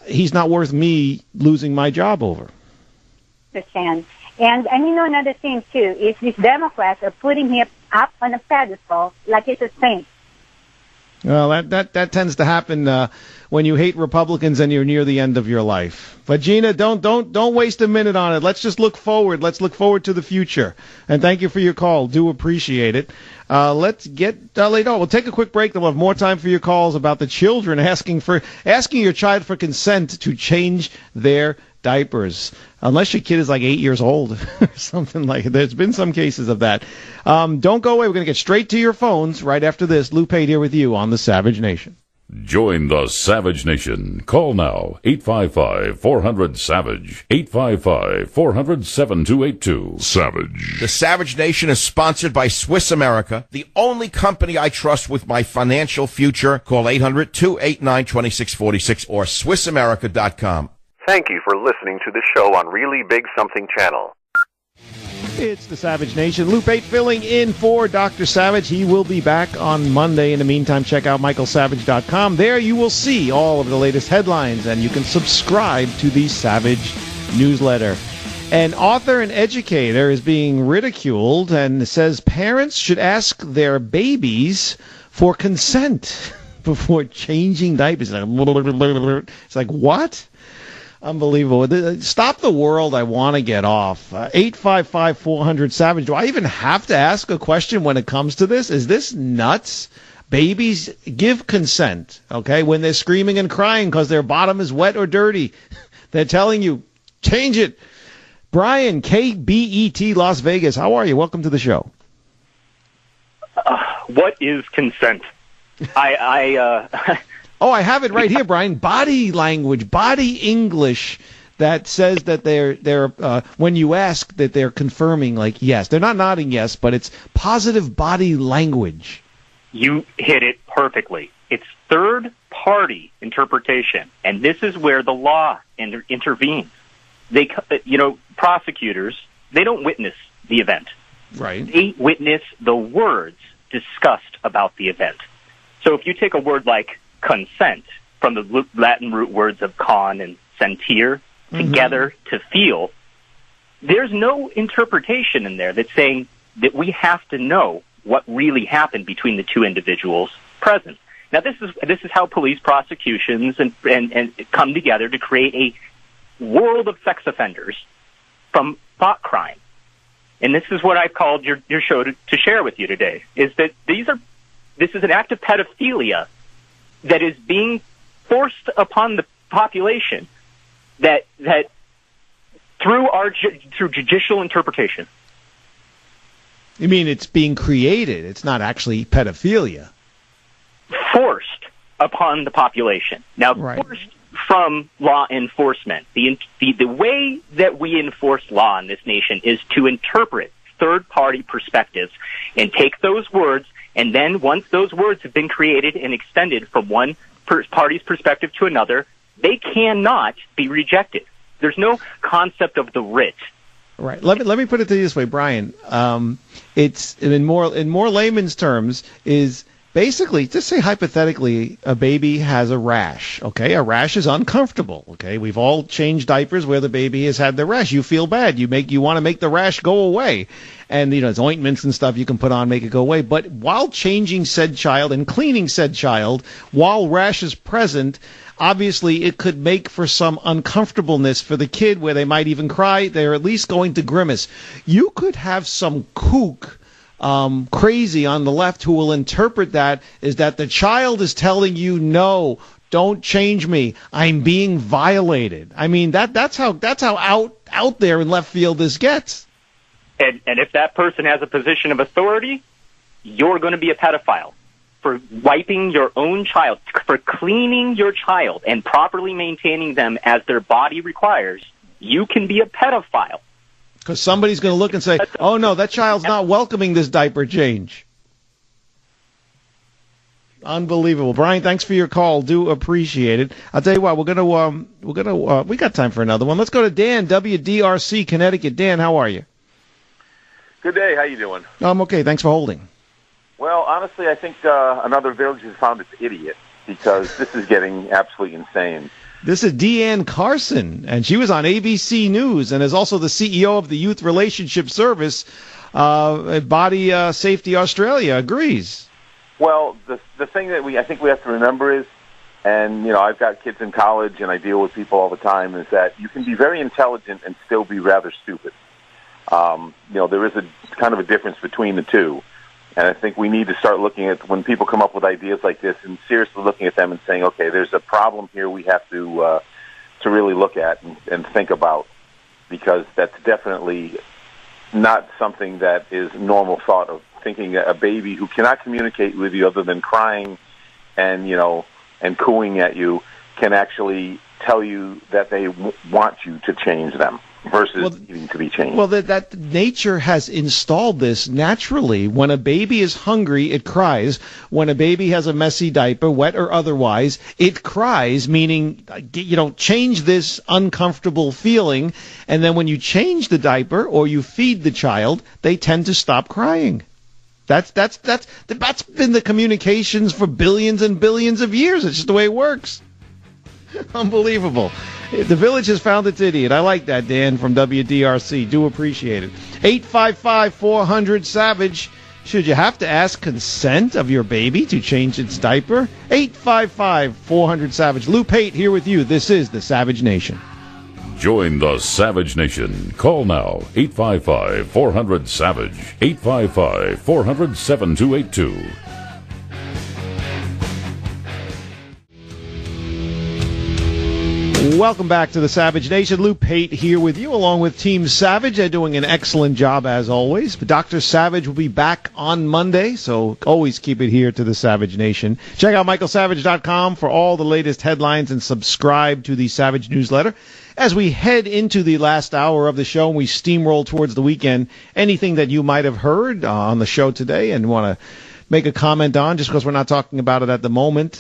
he's not worth me losing my job over. Understand. And another thing too is these Democrats are putting him up on a pedestal like it's a saint. Well, that tends to happen when you hate Republicans and you're near the end of your life. But Gina, don't waste a minute on it. Let's just look forward. Let's look forward to the future. And thank you for your call. Do appreciate it. Let's get laid on. We'll take a quick break. Then we'll have more time for your calls about the children asking your child for consent to change their diapers, unless your kid is like 8 years old or something like that. There's been some cases of that. Don't go away. We're going to get straight to your phones right after this. Lou Pate here with you on the Savage Nation. Join the Savage Nation. Call now, 855-400-SAVAGE, 855-400-7282. Savage. The Savage Nation is sponsored by Swiss America, the only company I trust with my financial future. Call 800-289-2646 or SwissAmerica.com. Thank you for listening to the show on Really Big Something Channel. It's the Savage Nation. Lou Pate filling in for Dr. Savage. He will be back on Monday. In the meantime, check out michaelsavage.com. There you will see all of the latest headlines, and you can subscribe to the Savage newsletter. An author and educator is being ridiculed and says parents should ask their babies for consent before changing diapers. It's like, what? Unbelievable. Stop the world. I want to get off. 855-400-SAVAGE. Do I even have to ask a question when it comes to this? Is this nuts? Babies give consent, okay, when they're screaming and crying because their bottom is wet or dirty. They're telling you, change it. Brian, KBET, Las Vegas. How are you? Welcome to the show. What is consent? Oh, I have it right here, Brian. Body language, body English that says that they're when you ask that they're confirming, like, yes. They're not nodding yes, but it's positive body language. You hit it perfectly. It's third-party interpretation, and this is where the law intervenes. Prosecutors, they don't witness the event. Right. They witness the words discussed about the event. So if you take a word like consent, from the Latin root words of con and sentire, together, to feel, there's no interpretation in there that's saying that we have to know what really happened between the two individuals present. Now, this is how police prosecutions and come together to create a world of sex offenders from thought crime. And this is what I've called your show to share with you today, is that this is an act of pedophilia that is being forced upon the population that through judicial interpretation. You mean it's being created? It's not actually pedophilia. Forced upon the population. Now, forced from law enforcement. The way that we enforce law in this nation is to interpret third-party perspectives and take those words, and then once those words have been created and extended from one party's perspective to another, they cannot be rejected. There's no concept of the writ. Right. Let me put it this way, Brian. It's in more layman's terms is basically, just say hypothetically, a baby has a rash. Okay, a rash is uncomfortable. Okay, we've all changed diapers where the baby has had the rash. You feel bad. You want to make the rash go away, and it's ointments and stuff you can put on make it go away. But while changing said child and cleaning said child, while rash is present, obviously it could make for some uncomfortableness for the kid, where they might even cry. They're at least going to grimace. You could have some kook crazy on the left who will interpret that is that the child is telling you, no, don't change me, I'm being violated. I mean, that's how out there in left field this gets. And if that person has a position of authority, you're going to be a pedophile. For wiping your own child, for cleaning your child and properly maintaining them as their body requires, you can be a pedophile. Because somebody's going to look and say, oh, no, that child's not welcoming this diaper change. Unbelievable. Brian, thanks for your call. Do appreciate it. I'll tell you what, we got time for another one. Let's go to Dan, WDRC, Connecticut. Dan, how are you? Good day. How you doing? I'm okay. Thanks for holding. Well, honestly, I think another village has found its idiot, because this is getting absolutely insane. This is Deanne Carson, and she was on ABC News and is also the CEO of the Youth Relationship Service. Body Safety Australia agrees. Well, the thing that I think we have to remember is, and I've got kids in college and I deal with people all the time, is that you can be very intelligent and still be rather stupid. There is a kind of a difference between the two. And I think we need to start looking at, when people come up with ideas like this, and seriously looking at them and saying, okay, there's a problem here we have to really look at and think about, because that's definitely not something that is normal thought of thinking a baby who cannot communicate with you other than crying and cooing at you can actually tell you that they want you to change them versus needing to be changed. Well, that nature has installed this naturally. When a baby is hungry, it cries. When a baby has a messy diaper, wet or otherwise, it cries, meaning, change this uncomfortable feeling. And then when you change the diaper or you feed the child, they tend to stop crying. That's been the communications for billions and billions of years. It's just the way it works. Unbelievable. The village has found its idiot. I like that, Dan, from WDRC. Do appreciate it. 855-400-SAVAGE. Should you have to ask consent of your baby to change its diaper? 855-400-SAVAGE. Lou Pate here with you. This is the Savage Nation. Join the Savage Nation. Call now, 855-400-SAVAGE. 855-400-7282. Welcome back to the Savage Nation. Lou Pate here with you, along with Team Savage. They're doing an excellent job, as always. But Dr. Savage will be back on Monday, so always keep it here to the Savage Nation. Check out michaelsavage.com for all the latest headlines and subscribe to the Savage newsletter. As we head into the last hour of the show and we steamroll towards the weekend, anything that you might have heard on the show today and want to make a comment on, just because we're not talking about it at the moment,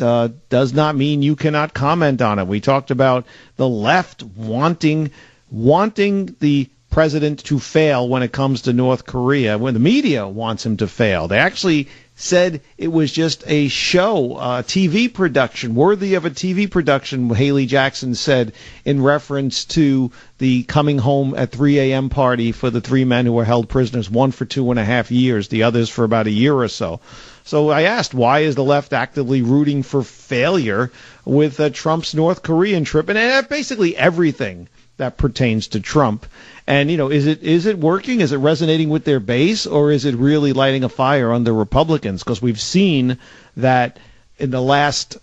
does not mean you cannot comment on it. We talked about the left wanting the president to fail when it comes to North Korea, when the media wants him to fail. They actually said it was just a show, a TV production, worthy of a TV production, Haley Jackson said in reference to the coming home at 3 a.m. party for the three men who were held prisoners, one for 2.5 years, the others for about a year or so. So I asked, why is the left actively rooting for failure with Trump's North Korean trip and basically everything that pertains to Trump? And, is it working? Is it resonating with their base, or is it really lighting a fire under Republicans? Because we've seen that in the last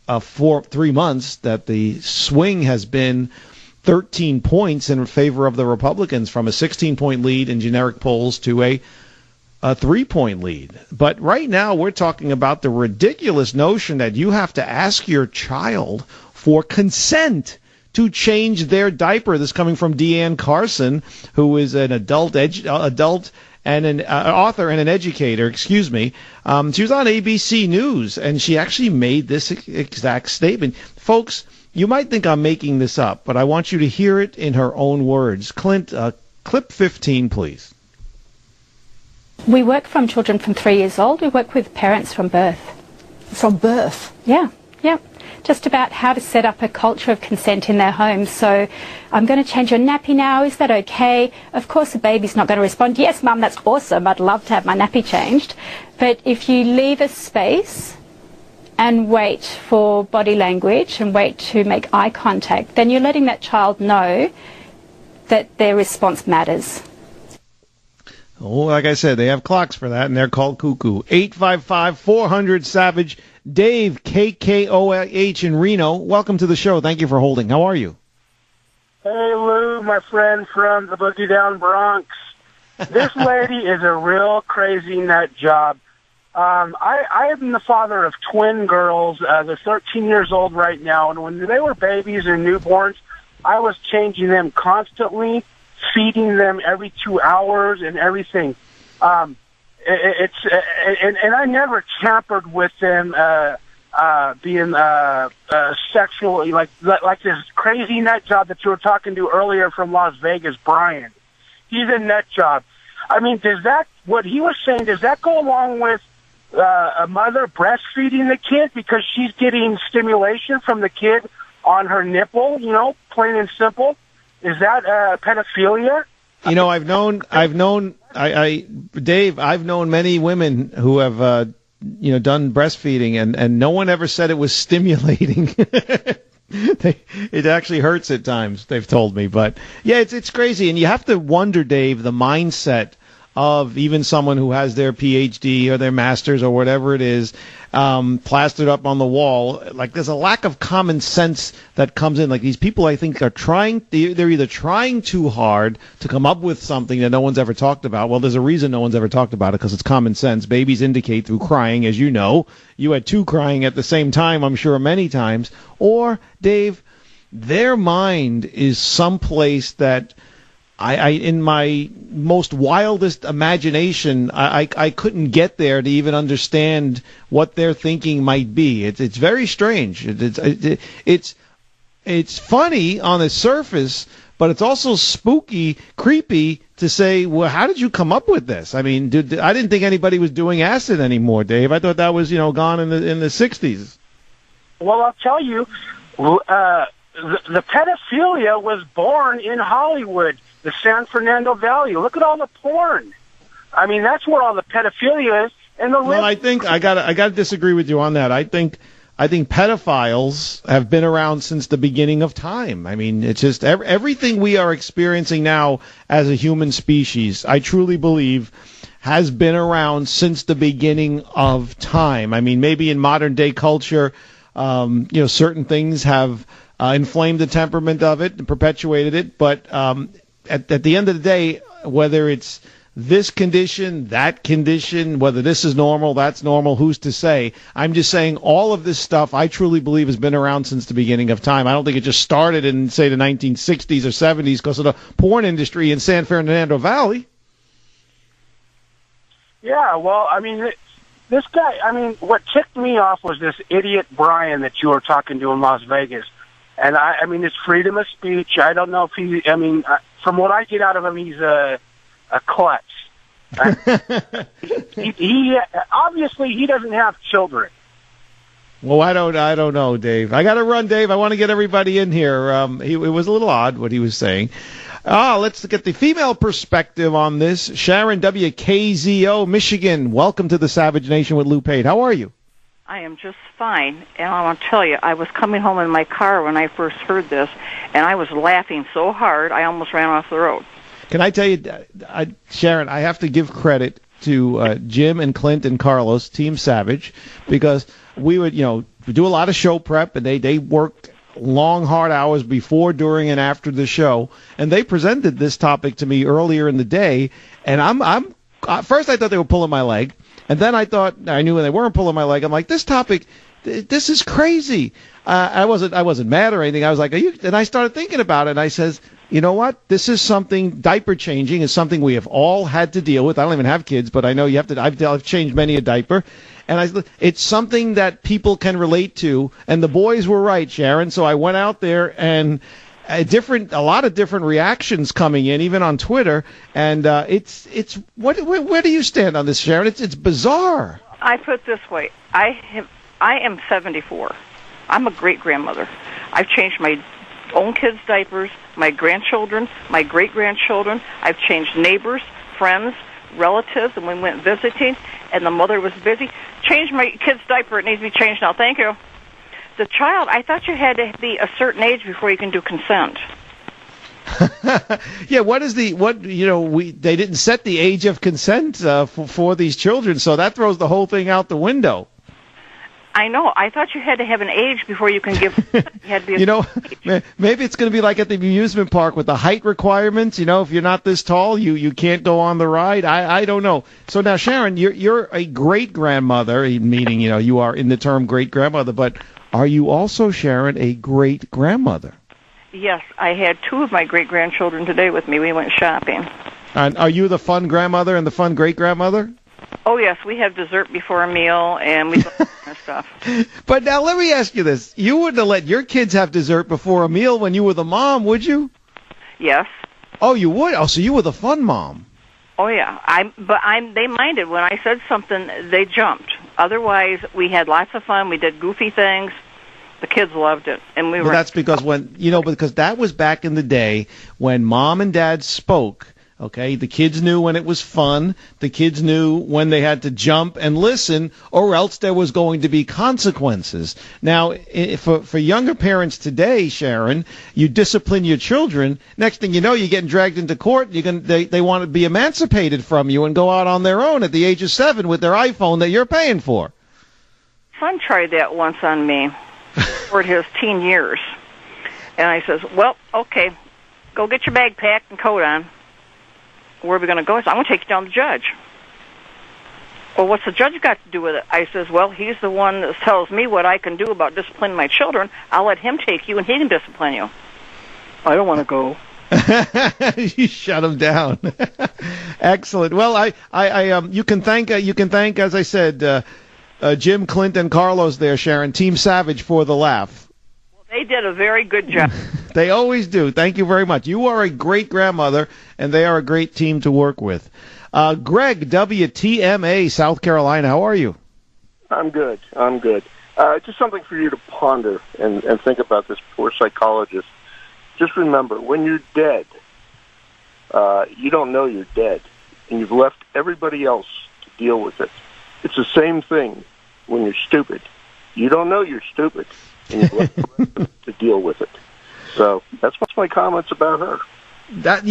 3 months that the swing has been 13 points in favor of the Republicans, from a 16-point lead in generic polls to a 3-point lead. But right now we're talking about the ridiculous notion that you have to ask your child for consent to change their diaper. This coming from Deanne Carson, who is an adult and an author and an educator, She was on ABC News, and she actually made this exact statement. Folks, you might think I'm making this up, but I want you to hear it in her own words. Clint, clip 15, please. We work from children from 3 years old. We work with parents from birth. From birth? Yeah. Just about how to set up a culture of consent in their homes. So, I'm going to change your nappy now. Is that okay? Of course, the baby's not going to respond, yes, Mum, that's awesome. I'd love to have my nappy changed. But if you leave a space and wait for body language and wait to make eye contact, then you're letting that child know that their response matters. Oh, like I said, they have clocks for that, and they're called cuckoo. 855-400-SAVAGE. Dave, KKOH in Reno, welcome to the show. Thank you for holding. How are you? Hey, Lou, my friend from the Boogie Down Bronx. This lady is a real crazy nut job. I am the father of twin girls. They're 13 years old right now, and when they were babies and newborns, I was changing them constantly, feeding them every 2 hours and everything. And I never tampered with them being sexually like this crazy nut job that you were talking to earlier from Las Vegas, Brian. He's a nut job. I mean, what he was saying, does that go along with a mother breastfeeding the kid because she's getting stimulation from the kid on her nipple, plain and simple? Is that pedophilia? I've known Dave, I've known many women who have, done breastfeeding, and no one ever said it was stimulating. It actually hurts at times, they've told me. But, yeah, it's crazy. And you have to wonder, Dave, the mindset of even someone who has their PhD or their master's or whatever it is plastered up on the wall. Like, there's a lack of common sense that comes in. Like, these people, I think, they're either trying too hard to come up with something that no one's ever talked about. Well, there's a reason no one's ever talked about it, because it's common sense. Babies indicate through crying, as you know. You had two crying at the same time, I'm sure, many times. Or, Dave, their mind is someplace that I in my most wildest imagination, I couldn't get there to even understand what their thinking might be. It's very strange. It's funny on the surface, but it's also spooky, creepy to say, well, how did you come up with this? I mean, I didn't think anybody was doing acid anymore, Dave. I thought that was gone in the 60s. Well, I'll tell you, the pedophilia was born in Hollywood, the San Fernando Valley. Look at all the porn. I mean, that's where all the pedophilia is. Well, I think I gotta disagree with you on that. I think pedophiles have been around since the beginning of time. I mean, it's just everything we are experiencing now as a human species, I truly believe, has been around since the beginning of time. I mean, maybe in modern day culture, certain things have inflamed the temperament of it and perpetuated it, but at the end of the day, whether it's this condition, that condition, whether this is normal, that's normal, who's to say? I'm just saying all of this stuff, I truly believe, has been around since the beginning of time. I don't think it just started in, say, the 1960s or 70s because of the porn industry in San Fernando Valley. Yeah, well, I mean, this guy, what ticked me off was this idiot Brian that you were talking to in Las Vegas. And, I mean, his freedom of speech, I don't know if from what I get out of him, he's a klutz. He obviously he doesn't have children. Well, I don't know, Dave. I got to run, Dave. I want to get everybody in here. It was a little odd what he was saying. Let's get the female perspective on this. Sharon, WKZO, Michigan. Welcome to the Savage Nation with Lou Pate. How are you? I am just fine, and I want to tell you, I was coming home in my car when I first heard this, and I was laughing so hard I almost ran off the road. Can I tell you, Sharon, I have to give credit to Jim and Clint and Carlos, Team Savage, because we would, do a lot of show prep, and they worked long, hard hours before, during, and after the show, and they presented this topic to me earlier in the day, and I'm first I thought they were pulling my leg. And then I thought, I knew when they weren't pulling my leg, I'm like, this topic, this is crazy. I wasn't mad or anything. I was like, and I started thinking about it, and I says, you know what? This is something, diaper changing is something we have all had to deal with. I don't even have kids, but I know you have to, I've changed many a diaper. And it's something that people can relate to. And the boys were right, Sharon. So I went out there and a lot of different reactions coming in, even on Twitter, and where do you stand on this, Sharon? It's bizarre. I put it this way: I am 74. I'm a great grandmother. I've changed my own kids' diapers, my grandchildren, my great grandchildren. I've changed neighbors, friends, relatives, and we went visiting, and the mother was busy. Changed my kid's diaper. It needs to be changed now. Thank you. The child, I thought you had to be a certain age before you can do consent. Yeah, they didn't set the age of consent for these children, so that throws the whole thing out the window. I know. I thought you had to have an age before you can give. You had to be Maybe it's going to be like at the amusement park with the height requirements. If you're not this tall, you can't go on the ride. I don't know. So now, Sharon, you're a great grandmother, meaning you are in the term great grandmother. But are you also, Sharon, a great grandmother? Yes, I had 2 of my great grandchildren today with me. We went shopping. And are you the fun grandmother and the fun great grandmother? Oh yes, we have dessert before a meal, and we do all that kind of stuff. But now let me ask you this: you wouldn't have let your kids have dessert before a meal when you were the mom, would you? Yes. Oh, you would. Oh, so you were the fun mom. Oh yeah, they minded when I said something. They jumped. Otherwise, we had lots of fun. We did goofy things. The kids loved it, and we were. That's because because that was back in the day when mom and dad spoke. Okay, the kids knew when it was fun. The kids knew when they had to jump and listen, or else there was going to be consequences. Now, for younger parents today, Sharon, you discipline your children. Next thing you know, you're getting dragged into court. They want to be emancipated from you and go out on their own at the age of 7 with their iPhone that you're paying for. Son tried that once on me for his teen years, and I says, "Well, okay, go get your bag packed and coat on. Where are we going to go?" I said, "I'm going to take you down to the judge." "Well, what's the judge got to do with it?" I says, "Well, he's the one that tells me what I can do about disciplining my children. I'll let him take you, and he can discipline you." "I don't want to go." You shut him down. Excellent. Well, you can thank, as I said, Jim, Clint, and Carlos there, Sharon, Team Savage, for the laugh. They did a very good job. They always do. Thank you very much. You are a great grandmother, and they are a great team to work with. Greg, WTMA, South Carolina, how are you? I'm good. Just something for you to ponder and think about this poor psychologist. Just remember, when you're dead, you don't know you're dead, and you've left everybody else to deal with it. It's the same thing when you're stupid. You don't know you're stupid, and you've left the rest of it to deal with it. So that's what's my comments about her. That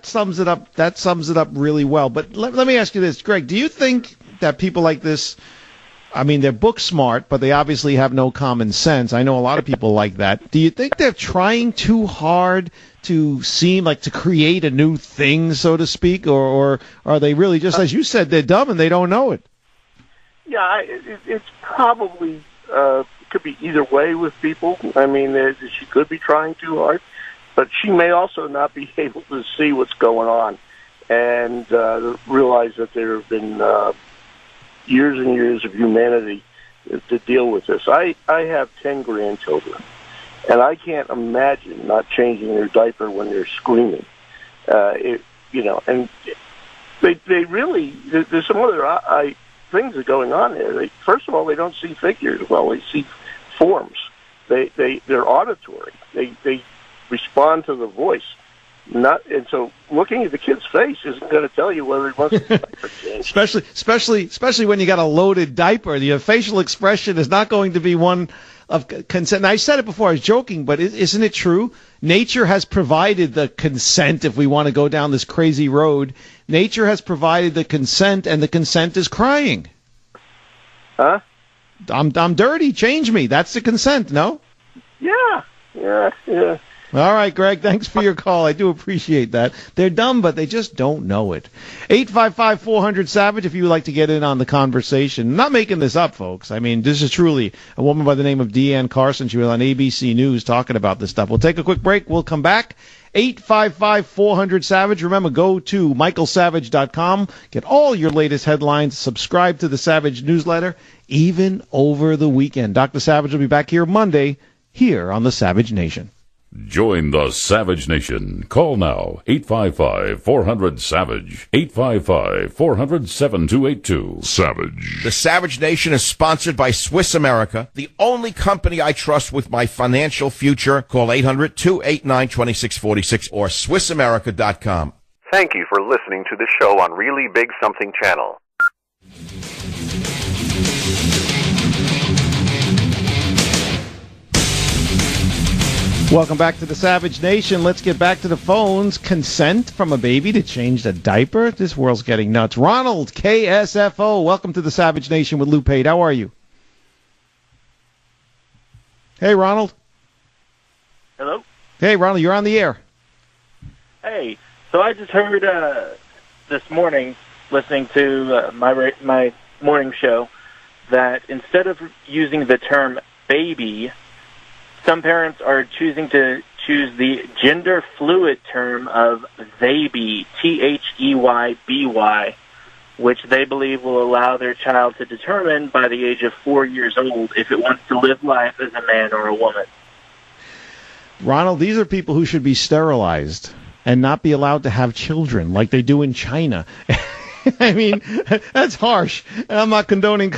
sums it up. That sums it up really well. But let me ask you this, Greg. Do you think that people like this? I mean, they're book smart, but they obviously have no common sense. I know a lot of people like that. Do you think they're trying too hard to seem like to create a new thing, so to speak, or are they really just, as you said, they're dumb and they don't know it? Yeah, it's probably could be either way with people. I mean, she could be trying too hard, but she may also not be able to see what's going on and realize that there have been years and years of humanity to deal with this. I have 10 grandchildren, and I can't imagine not changing their diaper when they're screaming. And they really, there's some other things that are going on there. First of all, they don't see figures well; they see forms. They're auditory. They respond to the voice. And so looking at the kid's face isn't going to tell you whether he wants to diaper change. Especially when you got a loaded diaper, the facial expression is not going to be one of consent. And I said it before, I was joking, but isn't it true? Nature has provided the consent. If we want to go down this crazy road, nature has provided the consent, and the consent is crying. Huh? I'm dirty. Change me. That's the consent. No? Yeah. All right, Greg, thanks for your call. I do appreciate that. They're dumb, but they just don't know it. 855-400-SAVAGE if you would like to get in on the conversation. I'm not making this up, folks. I mean, this is truly a woman by the name of Deanne Carson. She was on ABC News talking about this stuff. We'll take a quick break. We'll come back. 855-400-SAVAGE. Remember, go to michaelsavage.com. Get all your latest headlines. Subscribe to the Savage newsletter, even over the weekend. Dr. Savage will be back here Monday, here on the Savage Nation. Join the Savage Nation. Call now, 855-400-SAVAGE, 855-400-7282. Savage. The Savage Nation is sponsored by Swiss America, the only company I trust with my financial future. Call 800-289-2646 or SwissAmerica.com. Thank you for listening to the show on Really Big Something Channel. Welcome back to the Savage Nation. Let's get back to the phones. Consent from a baby to change the diaper? This world's getting nuts. Ronald, KSFO. Welcome to the Savage Nation with Lou Pate. How are you? Hey, Ronald. Hello? Hey, Ronald, you're on the air. Hey, so I just heard this morning, listening to my morning show, that instead of using the term baby, some parents are choosing to choose the gender fluid term of theyby, Theyby, which they believe will allow their child to determine by the age of 4 years old if it wants to live life as a man or a woman. Ronald, these are people who should be sterilized and not be allowed to have children like they do in China. I mean, that's harsh. And I'm not condoning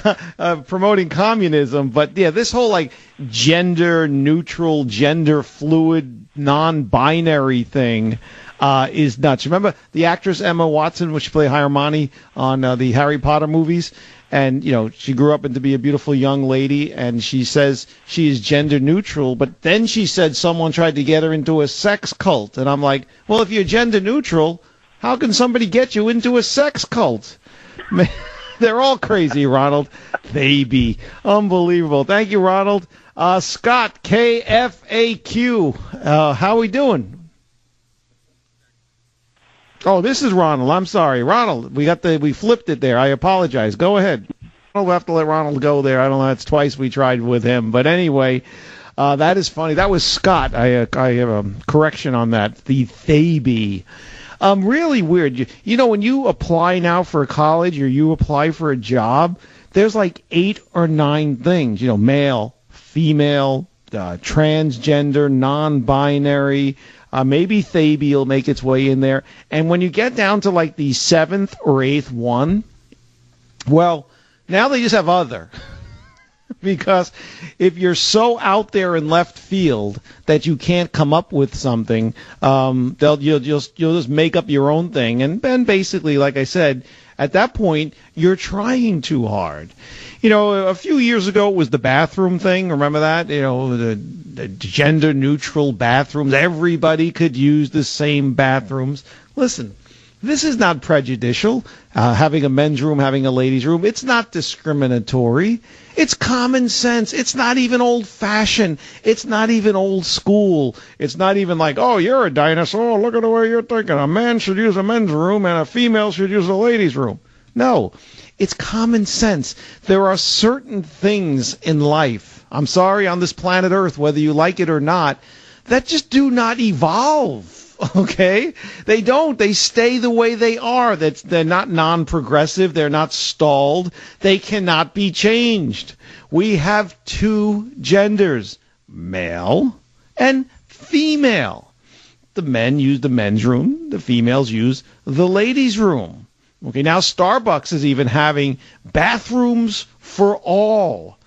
promoting communism, but yeah, this whole like gender neutral, gender fluid, non-binary thing is nuts. Remember the actress Emma Watson, when she played Hermione on the Harry Potter movies? And, you know, she grew up to be a beautiful young lady, and she says she is gender neutral, but then she said someone tried to get her into a sex cult. And I'm like, well, if you're gender neutral, how can somebody get you into a sex cult? Man, they're all crazy, Ronald. Baby. Unbelievable. Thank you, Ronald. Scott, KFAQ. How we doing? Oh, this is Ronald. I'm sorry. Ronald, we flipped it there. I apologize. Go ahead. We'll have to let Ronald go there. I don't know. That's twice we tried with him. But anyway, that is funny. That was Scott. I have a correction on that. The Theyby. Really weird. You know, when you apply now for college or you apply for a job, there's like 8 or 9 things. You know, male, female, transgender, non-binary. Maybe Theyby will make its way in there. And when you get down to like the 7th or 8th one, well, now they just have other. Because if you're so out there in left field that you can't come up with something, you'll just make up your own thing. And basically, like I said, at that point, you're trying too hard. You know, a few years ago it was the bathroom thing. Remember that? You know, the gender-neutral bathrooms. Everybody could use the same bathrooms. Listen, this is not prejudicial. Having a men's room, having a ladies' room, it's not discriminatory. It's common sense. It's not even old-fashioned. It's not even old school. It's not even like, oh, you're a dinosaur. Look at the way you're thinking. A man should use a men's room and a female should use a ladies' room. No, it's common sense. There are certain things in life, I'm sorry, on this planet Earth, whether you like it or not, that just do not evolve. Okay? They don't. They stay the way they are. They're not non-progressive. They're not stalled. They cannot be changed. We have 2 genders, male and female. The men use the men's room. The females use the ladies' room. Okay, now Starbucks is even having bathrooms for all.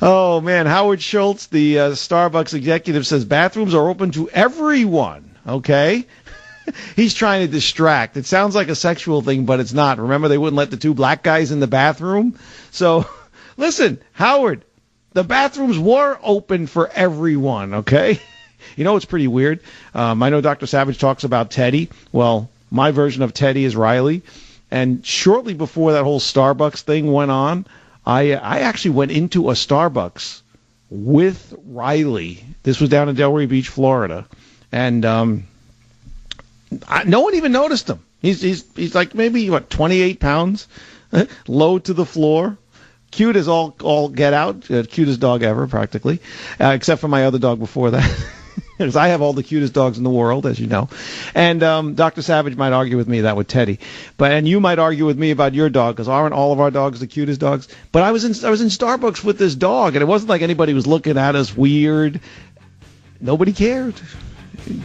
Oh, man. Howard Schultz, the Starbucks executive, says bathrooms are open to everyone. Okay? He's trying to distract. It sounds like a sexual thing, but it's not. Remember, they wouldn't let the 2 black guys in the bathroom? So, listen, Howard, the bathrooms were open for everyone, okay? You know what's pretty weird? I know Dr. Savage talks about Teddy. Well, my version of Teddy is Riley. And shortly before that whole Starbucks thing went on, I actually went into a Starbucks with Riley. This was down in Delray Beach, Florida. And no one even noticed him. He's like maybe, 28 pounds, low to the floor. Cute as all get out. Cutest dog ever, practically. Except for my other dog before that. Because I have all the cutest dogs in the world, as you know. And Dr. Savage might argue with me that with Teddy. And you might argue with me about your dog, because aren't all of our dogs the cutest dogs? But I was in Starbucks with this dog, and it wasn't like anybody was looking at us weird. Nobody cared.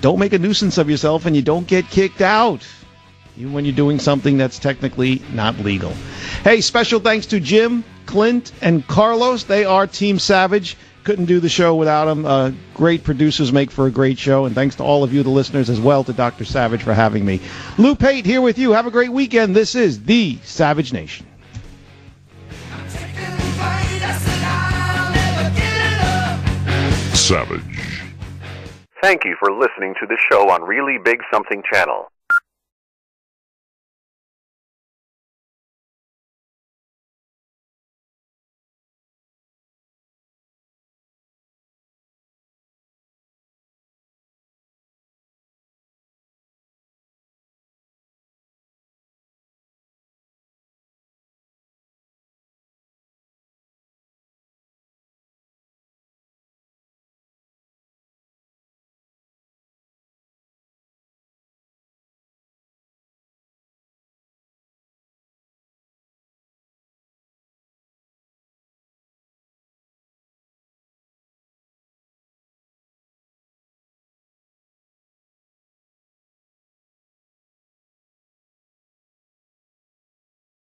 Don't make a nuisance of yourself, and you don't get kicked out, even when you're doing something that's technically not legal. Hey, special thanks to Jim, Clint, and Carlos. They are Team Savage. Couldn't do the show without them. Great producers make for a great show. And thanks to all of you, the listeners, as well to Dr. Savage for having me. Lou Pate here with you. Have a great weekend. This is the Savage Nation. Savage. Thank you for listening to the show on Really Big Something Channel.